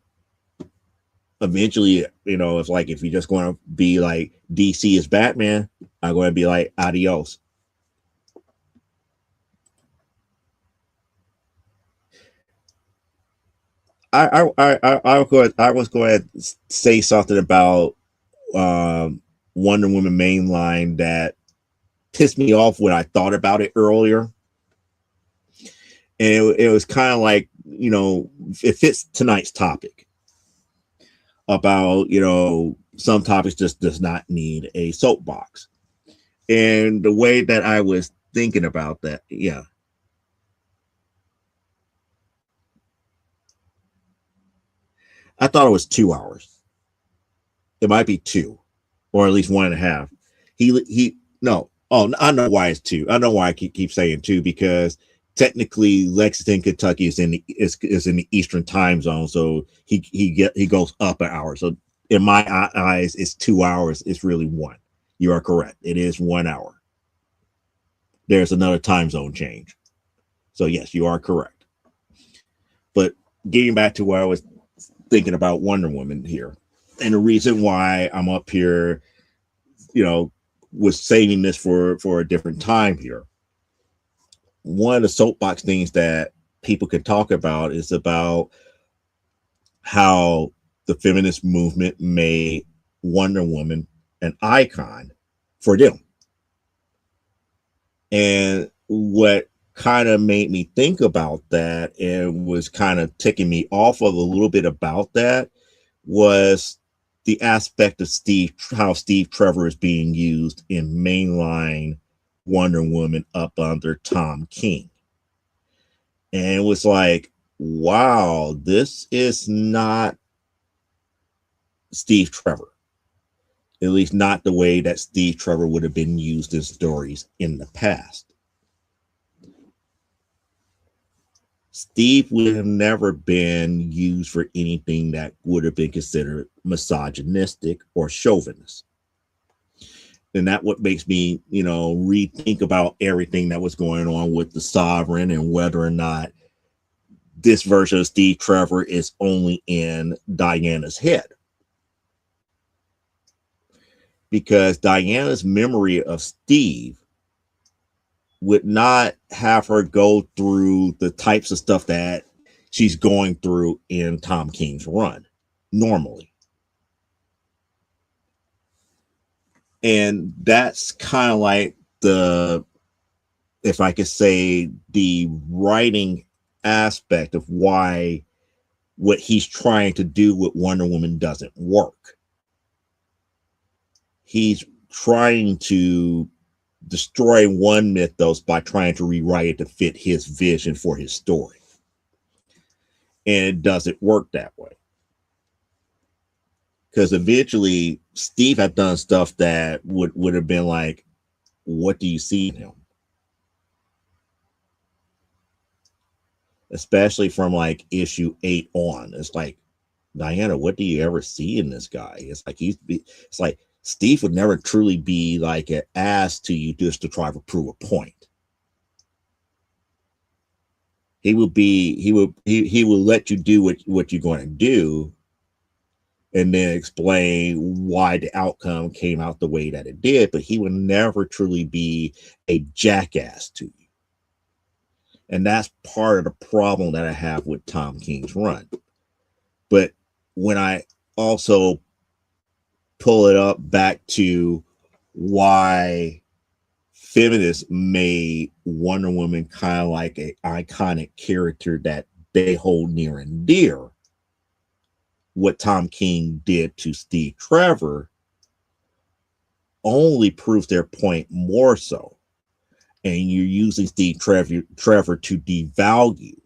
eventually, it's like if you're just going to be like DC is Batman, I'm going to be like adios. I was going to say something about Wonder Woman mainline that pissed me off when I thought about it earlier, and it was kind of like, it fits tonight's topic about, some topics just does not need a soapbox, and the way that I was thinking about that, yeah. I thought it was 2 hours. It might be two, or at least 1.5. He no. Oh, I know why it's two. I know why I keep saying two, because technically Lexington, Kentucky is in the Eastern time zone, so he goes up an hour. So in my eyes, it's 2 hours. It's really one. You are correct. It is 1 hour. There's another time zone change. So yes, you are correct. But getting back to where I was thinking about Wonder Woman here, and the reason why I'm up here, was saving this for a different time here. One of the soapbox things that people can talk about is about how the feminist movement made Wonder Woman an icon for them. And what kind of made me think about that and was kind of ticking me off of a little bit about that was the aspect of how Steve Trevor is being used in mainline Wonder Woman up under Tom King. And it was like, wow, this is not Steve Trevor. At least not the way that Steve Trevor would have been used in stories in the past. Steve would have never been used for anything that would have been considered misogynistic or chauvinist. And that what makes me, rethink about everything that was going on with the Sovereign and whether or not this version of Steve Trevor is only in Diana's head. Because Diana's memory of Steve would not have her go through the types of stuff that she's going through in Tom King's run normally. And that's kind of like the, if I could say, the writing aspect of why what he's trying to do with Wonder Woman doesn't work. He's trying to destroy one mythos by trying to rewrite it to fit his vision for his story. And it doesn't work that way. Because eventually Steve had done stuff that would have been like, what do you see in him? Especially from like issue 8 on. It's like, Diana, what do you ever see in this guy? It's like Steve would never truly be like an ass to you just to try to prove a point. He would let you do what you're going to do, and then explain why the outcome came out the way that it did, but he would never truly be a jackass to you. And that's part of the problem that I have with Tom King's run. But when I also pull it up back to why feminists made Wonder Woman kind of like an iconic character that they hold near and dear, what Tom King did to Steve Trevor only proves their point more so. And you're using Steve Trevor to devalue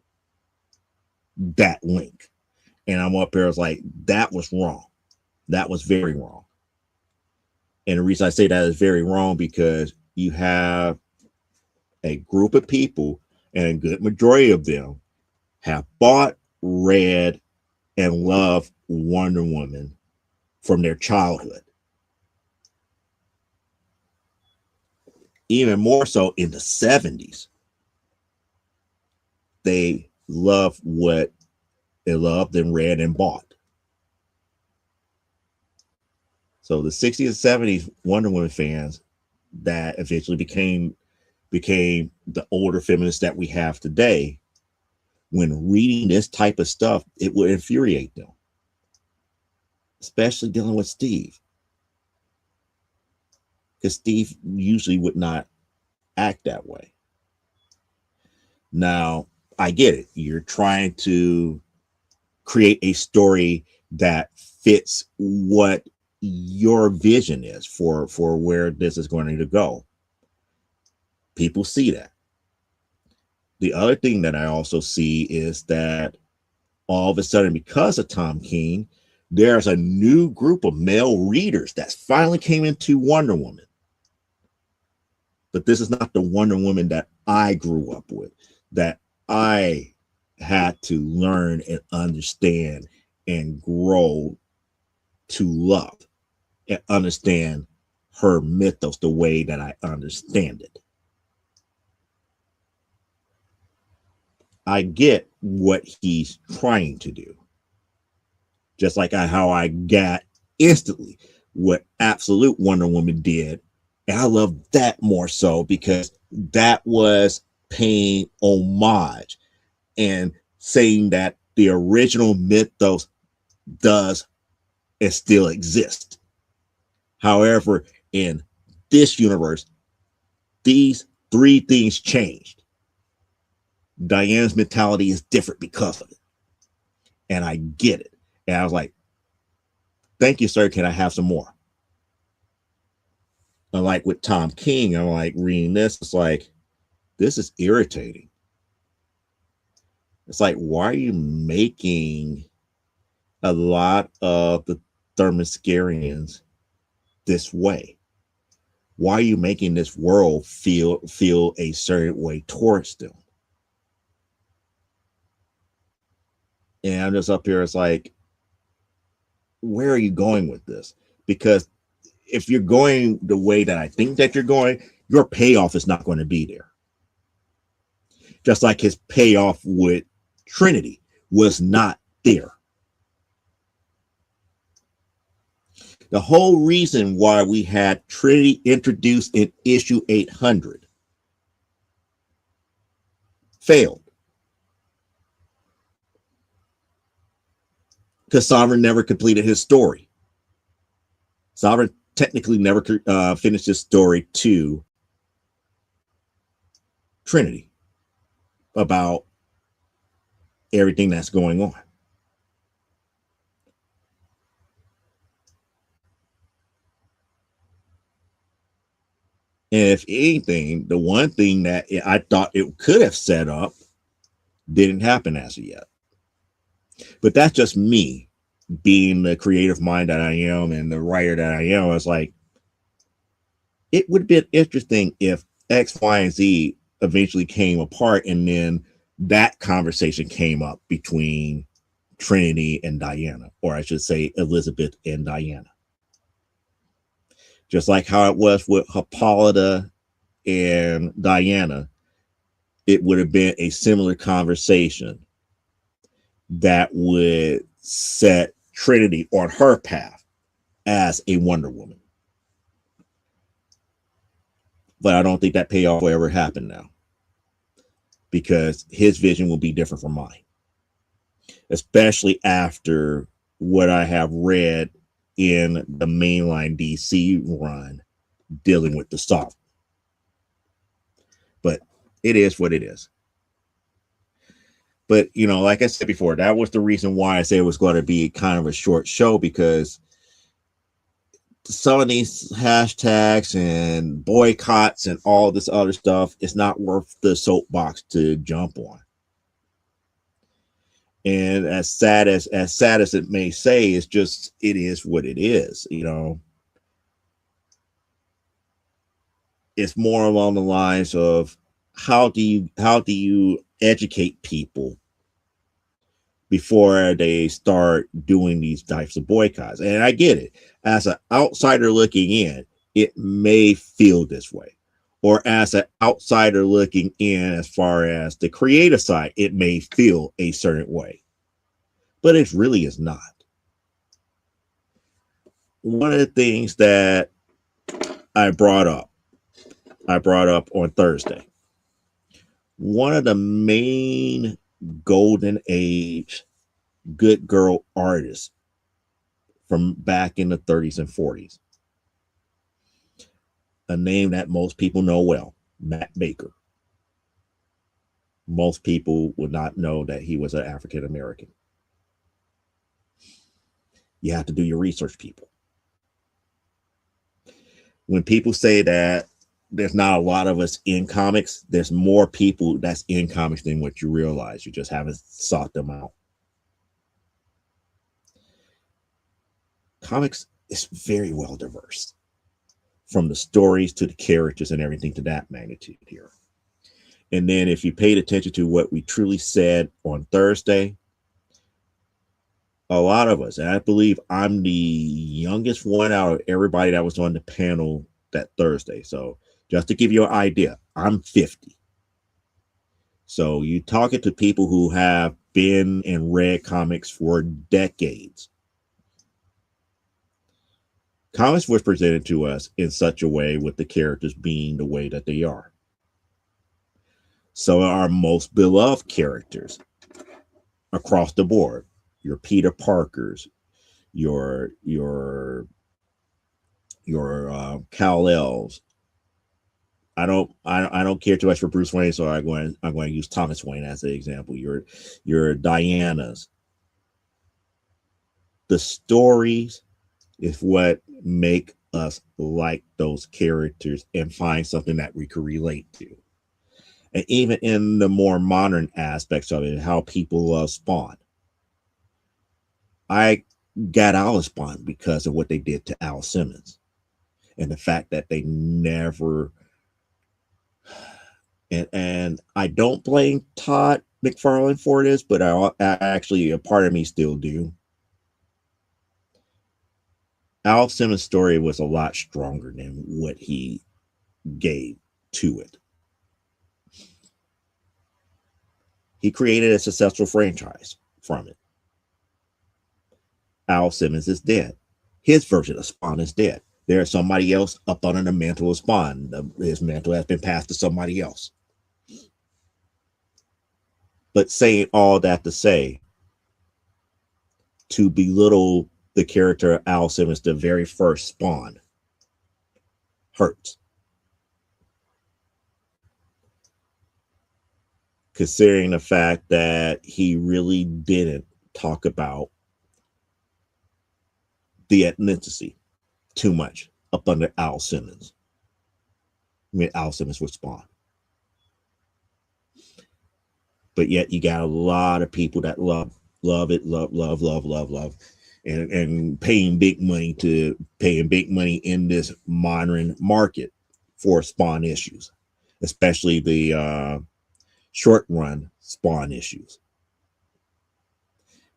that link. And I'm up there, I was like, that was wrong. That was very wrong. And the reason I say that is very wrong because you have a group of people, and a good majority of them have bought, read, and loved Wonder Woman from their childhood. Even more so in the 70s. They loved what they loved and read and bought. So the 60s and 70s Wonder Woman fans that eventually became the older feminists that we have today, when reading this type of stuff, it would infuriate them, especially dealing with Steve, because Steve usually would not act that way. Now, I get it. You're trying to create a story that fits what your vision is for where this is going to go. People see that. The other thing that I also see is that all of a sudden, because of Tom King, there's a new group of male readers that finally came into Wonder Woman. But this is not the Wonder Woman that I grew up with, that I had to learn and understand and grow to love and understand her mythos the way that I understand it. I get what he's trying to do. Just like how I got instantly what Absolute Wonder Woman did. And I love that more so because that was paying homage and saying that the original mythos does and still exist. However, in this universe, these 3 things changed. Diana's mentality is different because of it. And I get it. And I was like, thank you, sir. Can I have some more? And like with Tom King, I'm like reading this. It's like, this is irritating. It's like, why are you making a lot of the Themyscirians this way? Why are you making this world feel a certain way towards them? And I'm just up here, it's like, where are you going with this? Because if you're going the way that I think that you're going, your payoff is not going to be there. Just like his payoff with Trinity was not there. The whole reason why we had Trinity introduced in issue 800 failed because Sovereign never completed his story. Sovereign technically never finished his story to Trinity about everything that's going on. And if anything, the one thing that I thought it could have set up didn't happen as of yet. But that's just me being the creative mind that I am and the writer that I am. I was like, it would have been interesting if X, Y, and Z eventually came apart and then that conversation came up between Trinity and Diana, or I should say Elizabeth and Diana. Just like how it was with Hippolyta and Diana, it would have been a similar conversation that would set Trinity on her path as a Wonder Woman. But I don't think that payoff will ever happen now, because his vision will be different from mine, especially after what I have read in the mainline DC run dealing with the Sovereign. But it is what it is. But, you know, like I said before, that was the reason why I said it was going to be kind of a short show, because some of these hashtags and boycotts and all this other stuff is not worth the soapbox to jump on. And as sad as it may say, it's just, it is what it is, you know. It's more along the lines of how do you educate people before they start doing these types of boycotts. And I get it. As an outsider looking in, it may feel this way. Or as an outsider looking in, as far as the creative side, it may feel a certain way. But it really is not. One of the things that I brought up on Thursday, one of the main golden age good girl artists from back in the 30s and 40s, a name that most people know well, Matt Baker. Most people would not know that he was an African American. You have to do your research, people. When people say that there's not a lot of us in comics, there's more people that's in comics than what you realize. You just haven't sought them out. Comics is very well diverse, from the stories to the characters and everything to that magnitude here. And then if you paid attention to what we truly said on Thursday, a lot of us, and I believe I'm the youngest one out of everybody that was on the panel that Thursday. So just to give you an idea, I'm 50. So you talking to people who have been and read comics for decades. Comics was presented to us in such a way with the characters being the way that they are. So our most beloved characters across the board, your Peter Parkers, your Kal-Els. I don't care too much for Bruce Wayne, so I'm going to use Thomas Wayne as an example. Your Dianas. The stories is what make us like those characters and find something that we can relate to. And even in the more modern aspects of it, how people love Spawn. I got out of Spawn because of what they did to Al Simmons. And the fact that they never... And I don't blame Todd McFarlane for this, but I actually, a part of me still do. Al Simmons' story was a lot stronger than what he gave to it. He created a successful franchise from it. Al Simmons is dead. His version of Spawn is dead. There's somebody else up under the mantle of Spawn. His mantle has been passed to somebody else. But saying all that to say, to belittle the character of Al Simmons, the very first Spawn, hurts. Considering the fact that he really didn't talk about the ethnicity too much up under Al Simmons. I mean, Al Simmons was Spawn. But yet you got a lot of people that love it, love, and paying big money in this modern market for Spawn issues, especially the short run Spawn issues.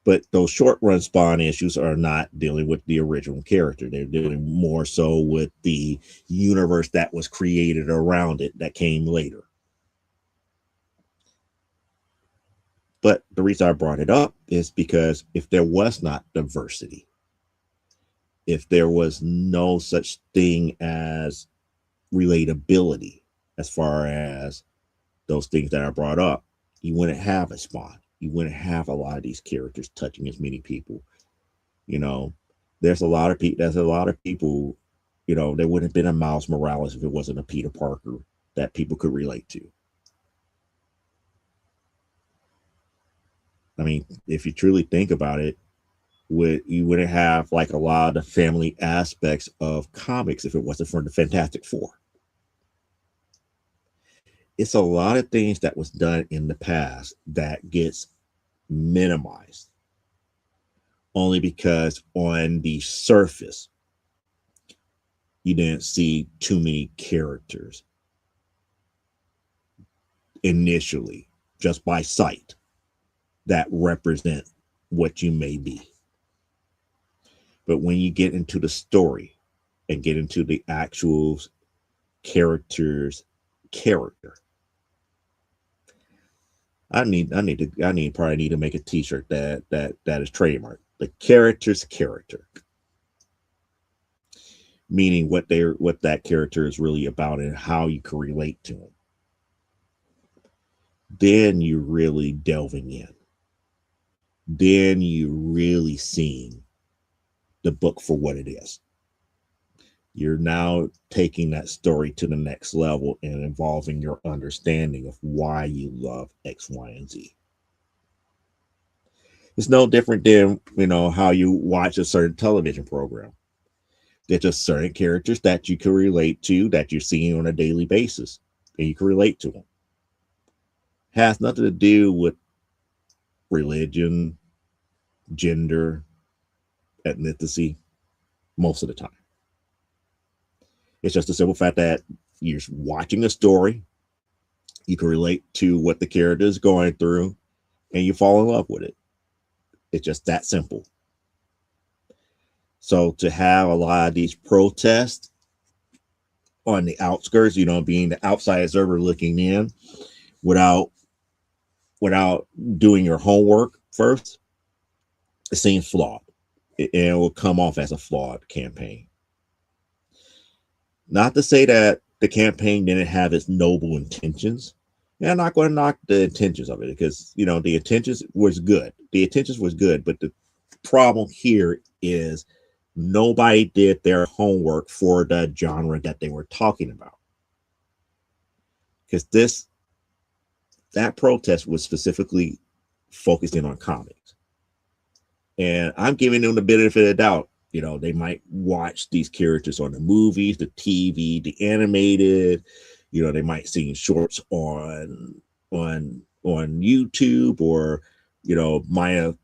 But those short run Spawn issues are not dealing with the original character. They're dealing more so with the universe that was created around it that came later. But the reason I brought it up is because if there was not diversity, if there was no such thing as relatability as far as those things that I brought up, you wouldn't have a Spawn. You wouldn't have a lot of these characters touching as many people. You know, there's a lot of people, you know, there wouldn't have been a Miles Morales if it wasn't a Peter Parker that people could relate to. I mean, if you truly think about it, you wouldn't have like a lot of family aspects of comics if it wasn't for the Fantastic Four. It's a lot of things that was done in the past that gets minimized only because on the surface you didn't see too many characters initially just by sight that represent what you may be. But when you get into the story and get into the actual character's character, I probably need to make a t-shirt that is trademarked. The character's character. Meaning what that character is really about and how you can relate to him. Then you're really delving in. Then you're really seeing the book for what it is. You're now taking that story to the next level and involving your understanding of why you love X, Y, and Z. It's no different than, you know, how you watch a certain television program. There's just certain characters that you can relate to, that you're seeing on a daily basis, and you can relate to them. It has nothing to do with religion, gender, ethnicity, most of the time. It's just the simple fact that you're watching a story, you can relate to what the character is going through, and you fall in love with it. It's just that simple. So to have a lot of these protests on the outskirts, you know, being the outside observer looking in without doing your homework first, it seems flawed. It will come off as a flawed campaign. Not to say that the campaign didn't have its noble intentions. And I'm not going to knock the intentions of it because, you know, the intentions was good. But the problem here is nobody did their homework for the genre that they were talking about. Because that protest was specifically focusing on comics. And I'm giving them the benefit of the doubt. You know, they might watch these characters on the movies, the TV, the animated. You know, they might see shorts on YouTube, or, you know, might have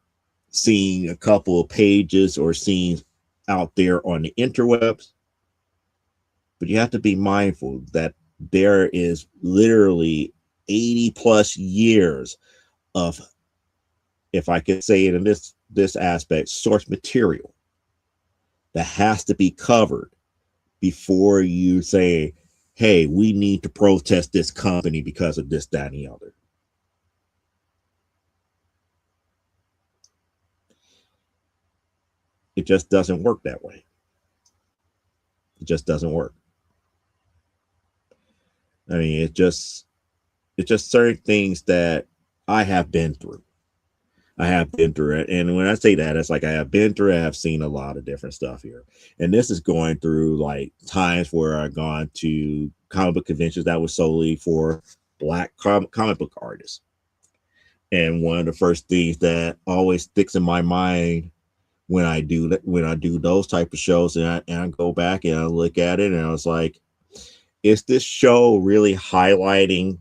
seen a couple of pages or scenes out there on the interwebs. But you have to be mindful that there is literally 80 plus years of, if I could say it in this aspect, source material that has to be covered before you say, hey, we need to protest this company because of this, that, and the other. It just doesn't work that way. It just doesn't work. I mean, it's just certain things that I have been through. I have been through it. And when I say that, it's like I have been through it. I've seen a lot of different stuff here. And this is going through like times where I've gone to comic book conventions that was solely for Black comic book artists. And one of the first things that always sticks in my mind when I do those type of shows, and I go back and I look at it, and I was like, is this show really highlighting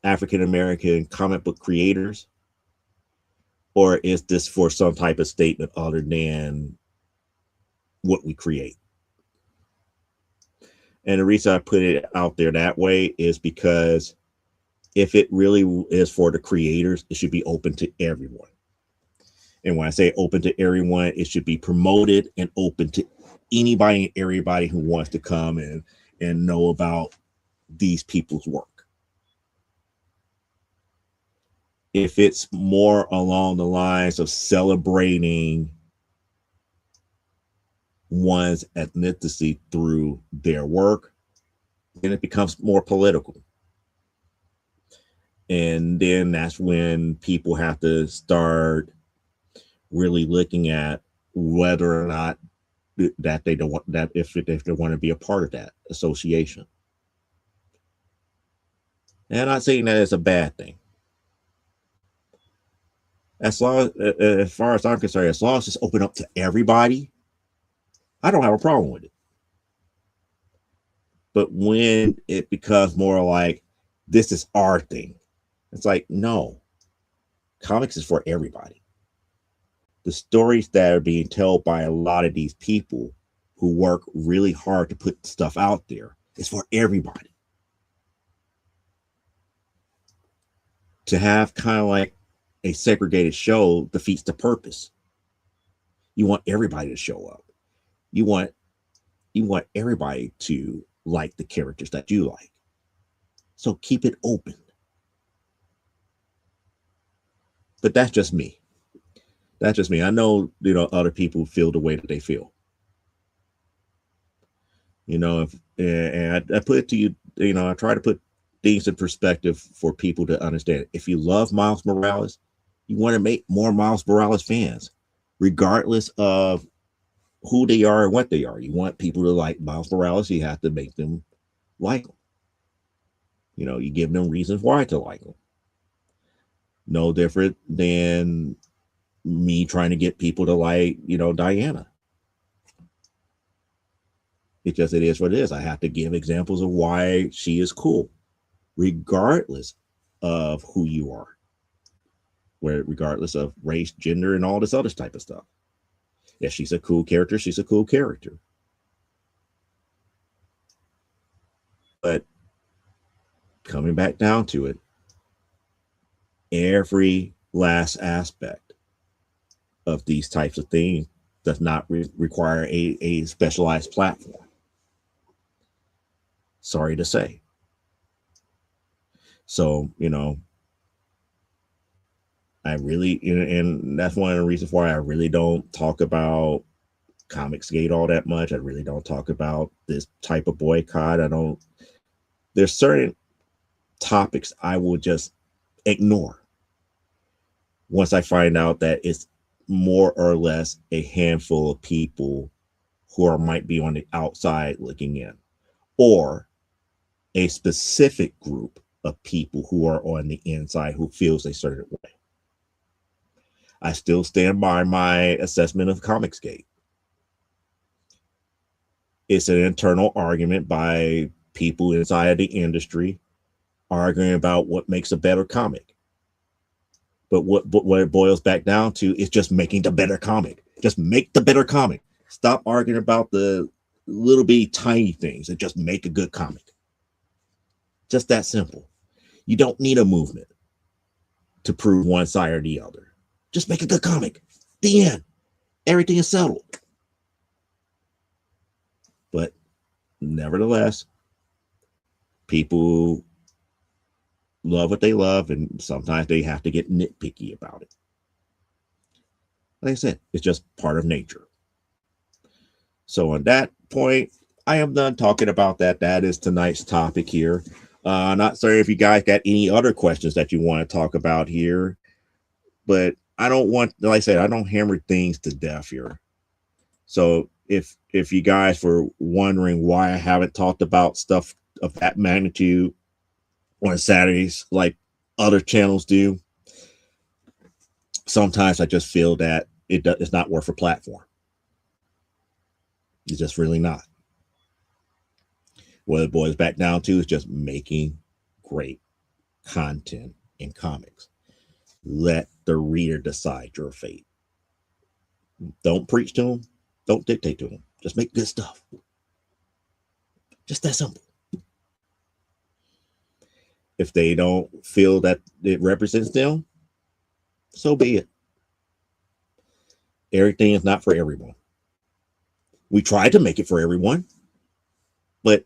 African American comic book creators, or is this for some type of statement other than what we create? And the reason I put it out there that way is because if it really is for the creators, it should be open to everyone. And when I say open to everyone, it should be promoted and open to anybody and everybody who wants to come and know about these people's work. If it's more along the lines of celebrating one's ethnicity through their work, then it becomes more political. And then that's when people have to start really looking at whether or not that they don't want that, if they want to be a part of that association. And I'm not saying that it's a bad thing. As far as I'm concerned, as long as it's open up to everybody, I don't have a problem with it. But when it becomes more like, this is our thing, it's like, no, comics is for everybody. The stories that are being told by a lot of these people who work really hard to put stuff out there is for everybody. To have kind of like a segregated show defeats the purpose. You want everybody to show up. You want everybody to like the characters that you like. So keep it open. But that's just me. That's just me. I know, other people feel the way that they feel. And I put it to you, I try to put things in perspective for people to understand. If you love Miles Morales, you want to make more Miles Morales fans, regardless of who they are and what they are. You want people to like Miles Morales, you have to make them like him. You give them reasons why to like him. No different than me trying to get people to like, Diana. It is what it is. I have to give examples of why she is cool, regardless of who you are, regardless of race, gender, and all this other type of stuff. If she's a cool character, she's a cool character. But coming back down to it, every last aspect of these types of things does not require a specialized platform. Sorry to say. So, I really, and that's one of the reasons why I really don't talk about Comicsgate all that much. I really don't talk about this type of boycott. There's certain topics I will just ignore once I find out that it's more or less a handful of people who might be on the outside looking in, or a specific group of people who are on the inside who feels a certain way. I still stand by my assessment of Comicsgate. It's an internal argument by people inside the industry arguing about what makes a better comic. But what it boils back down to is just making the better comic. Just make the better comic. Stop arguing about the little bitty tiny things and just make a good comic. Just that simple. You don't need a movement to prove one side or the other. Just make a good comic. The end. Everything is settled. But nevertheless, people love what they love, and sometimes they have to get nitpicky about it. Like I said, it's just part of nature. So on that point, I am done talking about that. That is tonight's topic here. Not sorry if you guys got any other questions that you want to talk about here, but I don't want, like I said, I don't hammer things to death here. So if you guys were wondering why I haven't talked about stuff of that magnitude on Saturdays like other channels do, sometimes I just feel that it's not worth a platform. It's just really not. What it boils back down to is just making great content in comics. Let the reader decide your fate. Don't preach to them. Don't dictate to them. Just make good stuff. Just that simple. If they don't feel that it represents them, so be it. Everything is not for everyone. We try to make it for everyone, but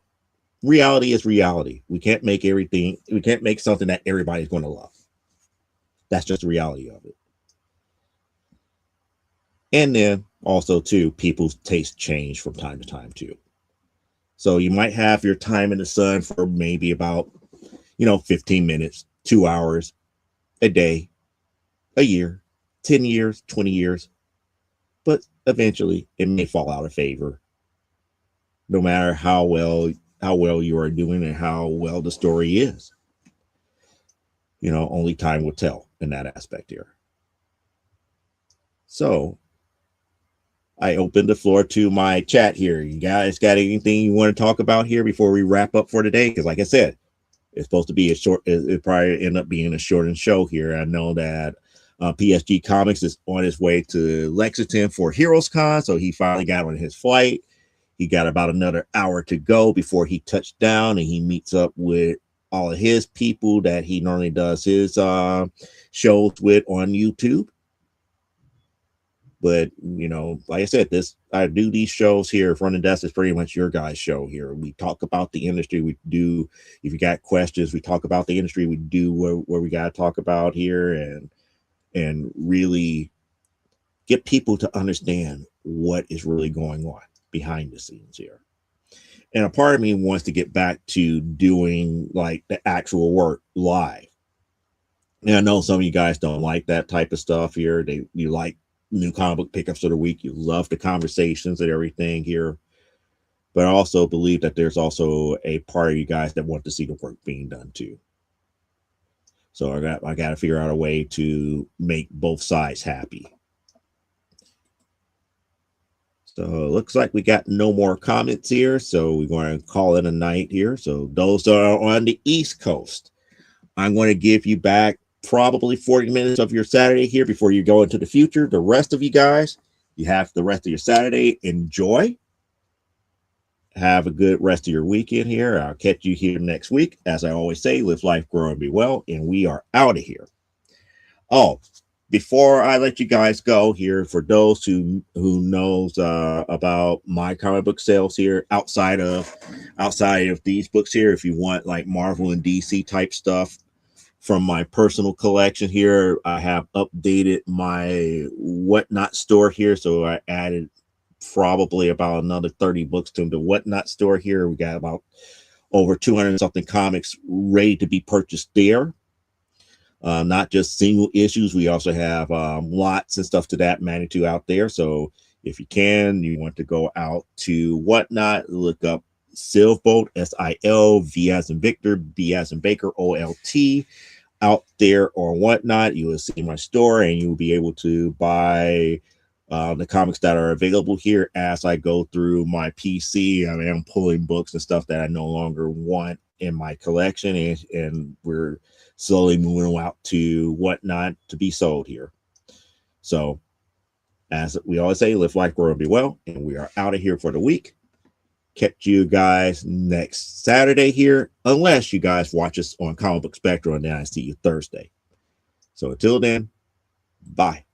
reality is reality. We can't make everything, we can't make something that everybody's going to love. That's just the reality of it. And then also too, people's taste change from time to time too. So you might have your time in the sun for maybe about, 15 minutes, 2 hours a day, a year, 10 years, 20 years. But eventually it may fall out of favor. No matter how well you are doing and how well the story is. Only time will tell in that aspect here. So I open the floor to my chat here. You guys got anything you want to talk about here before we wrap up for today? Because like I said, it's supposed to be a short, it probably end up being a shortened show here. I know that PSG Comics is on his way to Lexington for Heroes Con. So he finally got on his flight. He got about another hour to go before he touched down, and he meets up with all of his people that he normally does his shows with on YouTube. But, like I said, I do these shows here. Front and Desk is pretty much your guys' show here. We talk about the industry. We do, if you got questions, we talk about the industry. We do where we got to talk about here and really get people to understand what is really going on behind the scenes here. And a part of me wants to get back to doing like the actual work live. And I know some of you guys don't like that type of stuff here. You like new comic book pickups of the week. You love the conversations and everything here. But I also believe that there's also a part of you guys that want to see the work being done too. So I got to figure out a way to make both sides happy. So it looks like we got no more comments here. So we're going to call it a night here. So those that are on the East Coast, I'm going to give you back probably 40 minutes of your Saturday here before you go into the future. The rest of you guys, you have the rest of your Saturday. Enjoy. Have a good rest of your weekend here. I'll catch you here next week. As I always say, live life, grow, and be well. And we are out of here. Oh, before I let you guys go here, for those who knows about my comic book sales here outside of these books here, if you want like Marvel and DC type stuff from my personal collection here, I have updated my Whatnot store here. So I added probably about another 30 books to the Whatnot store here. We got about over 200 something comics ready to be purchased there. Not just single issues. We also have lots and stuff to that magnitude out there. So if you want to go out to Whatnot, look up Silvbolt, SILV as in Victor, B as in Baker, OLT out there or Whatnot. You will see my store and you will be able to buy the comics that are available here as I go through my PC. I am pulling books and stuff that I no longer want in my collection, and we're slowly moving out to Whatnot to be sold here. So as we always say, live life, grow, and be well. And we are out of here for the week. Catch you guys next Saturday here, unless you guys watch us on Comic Book Spectrum, and then I see you Thursday. So until then, bye.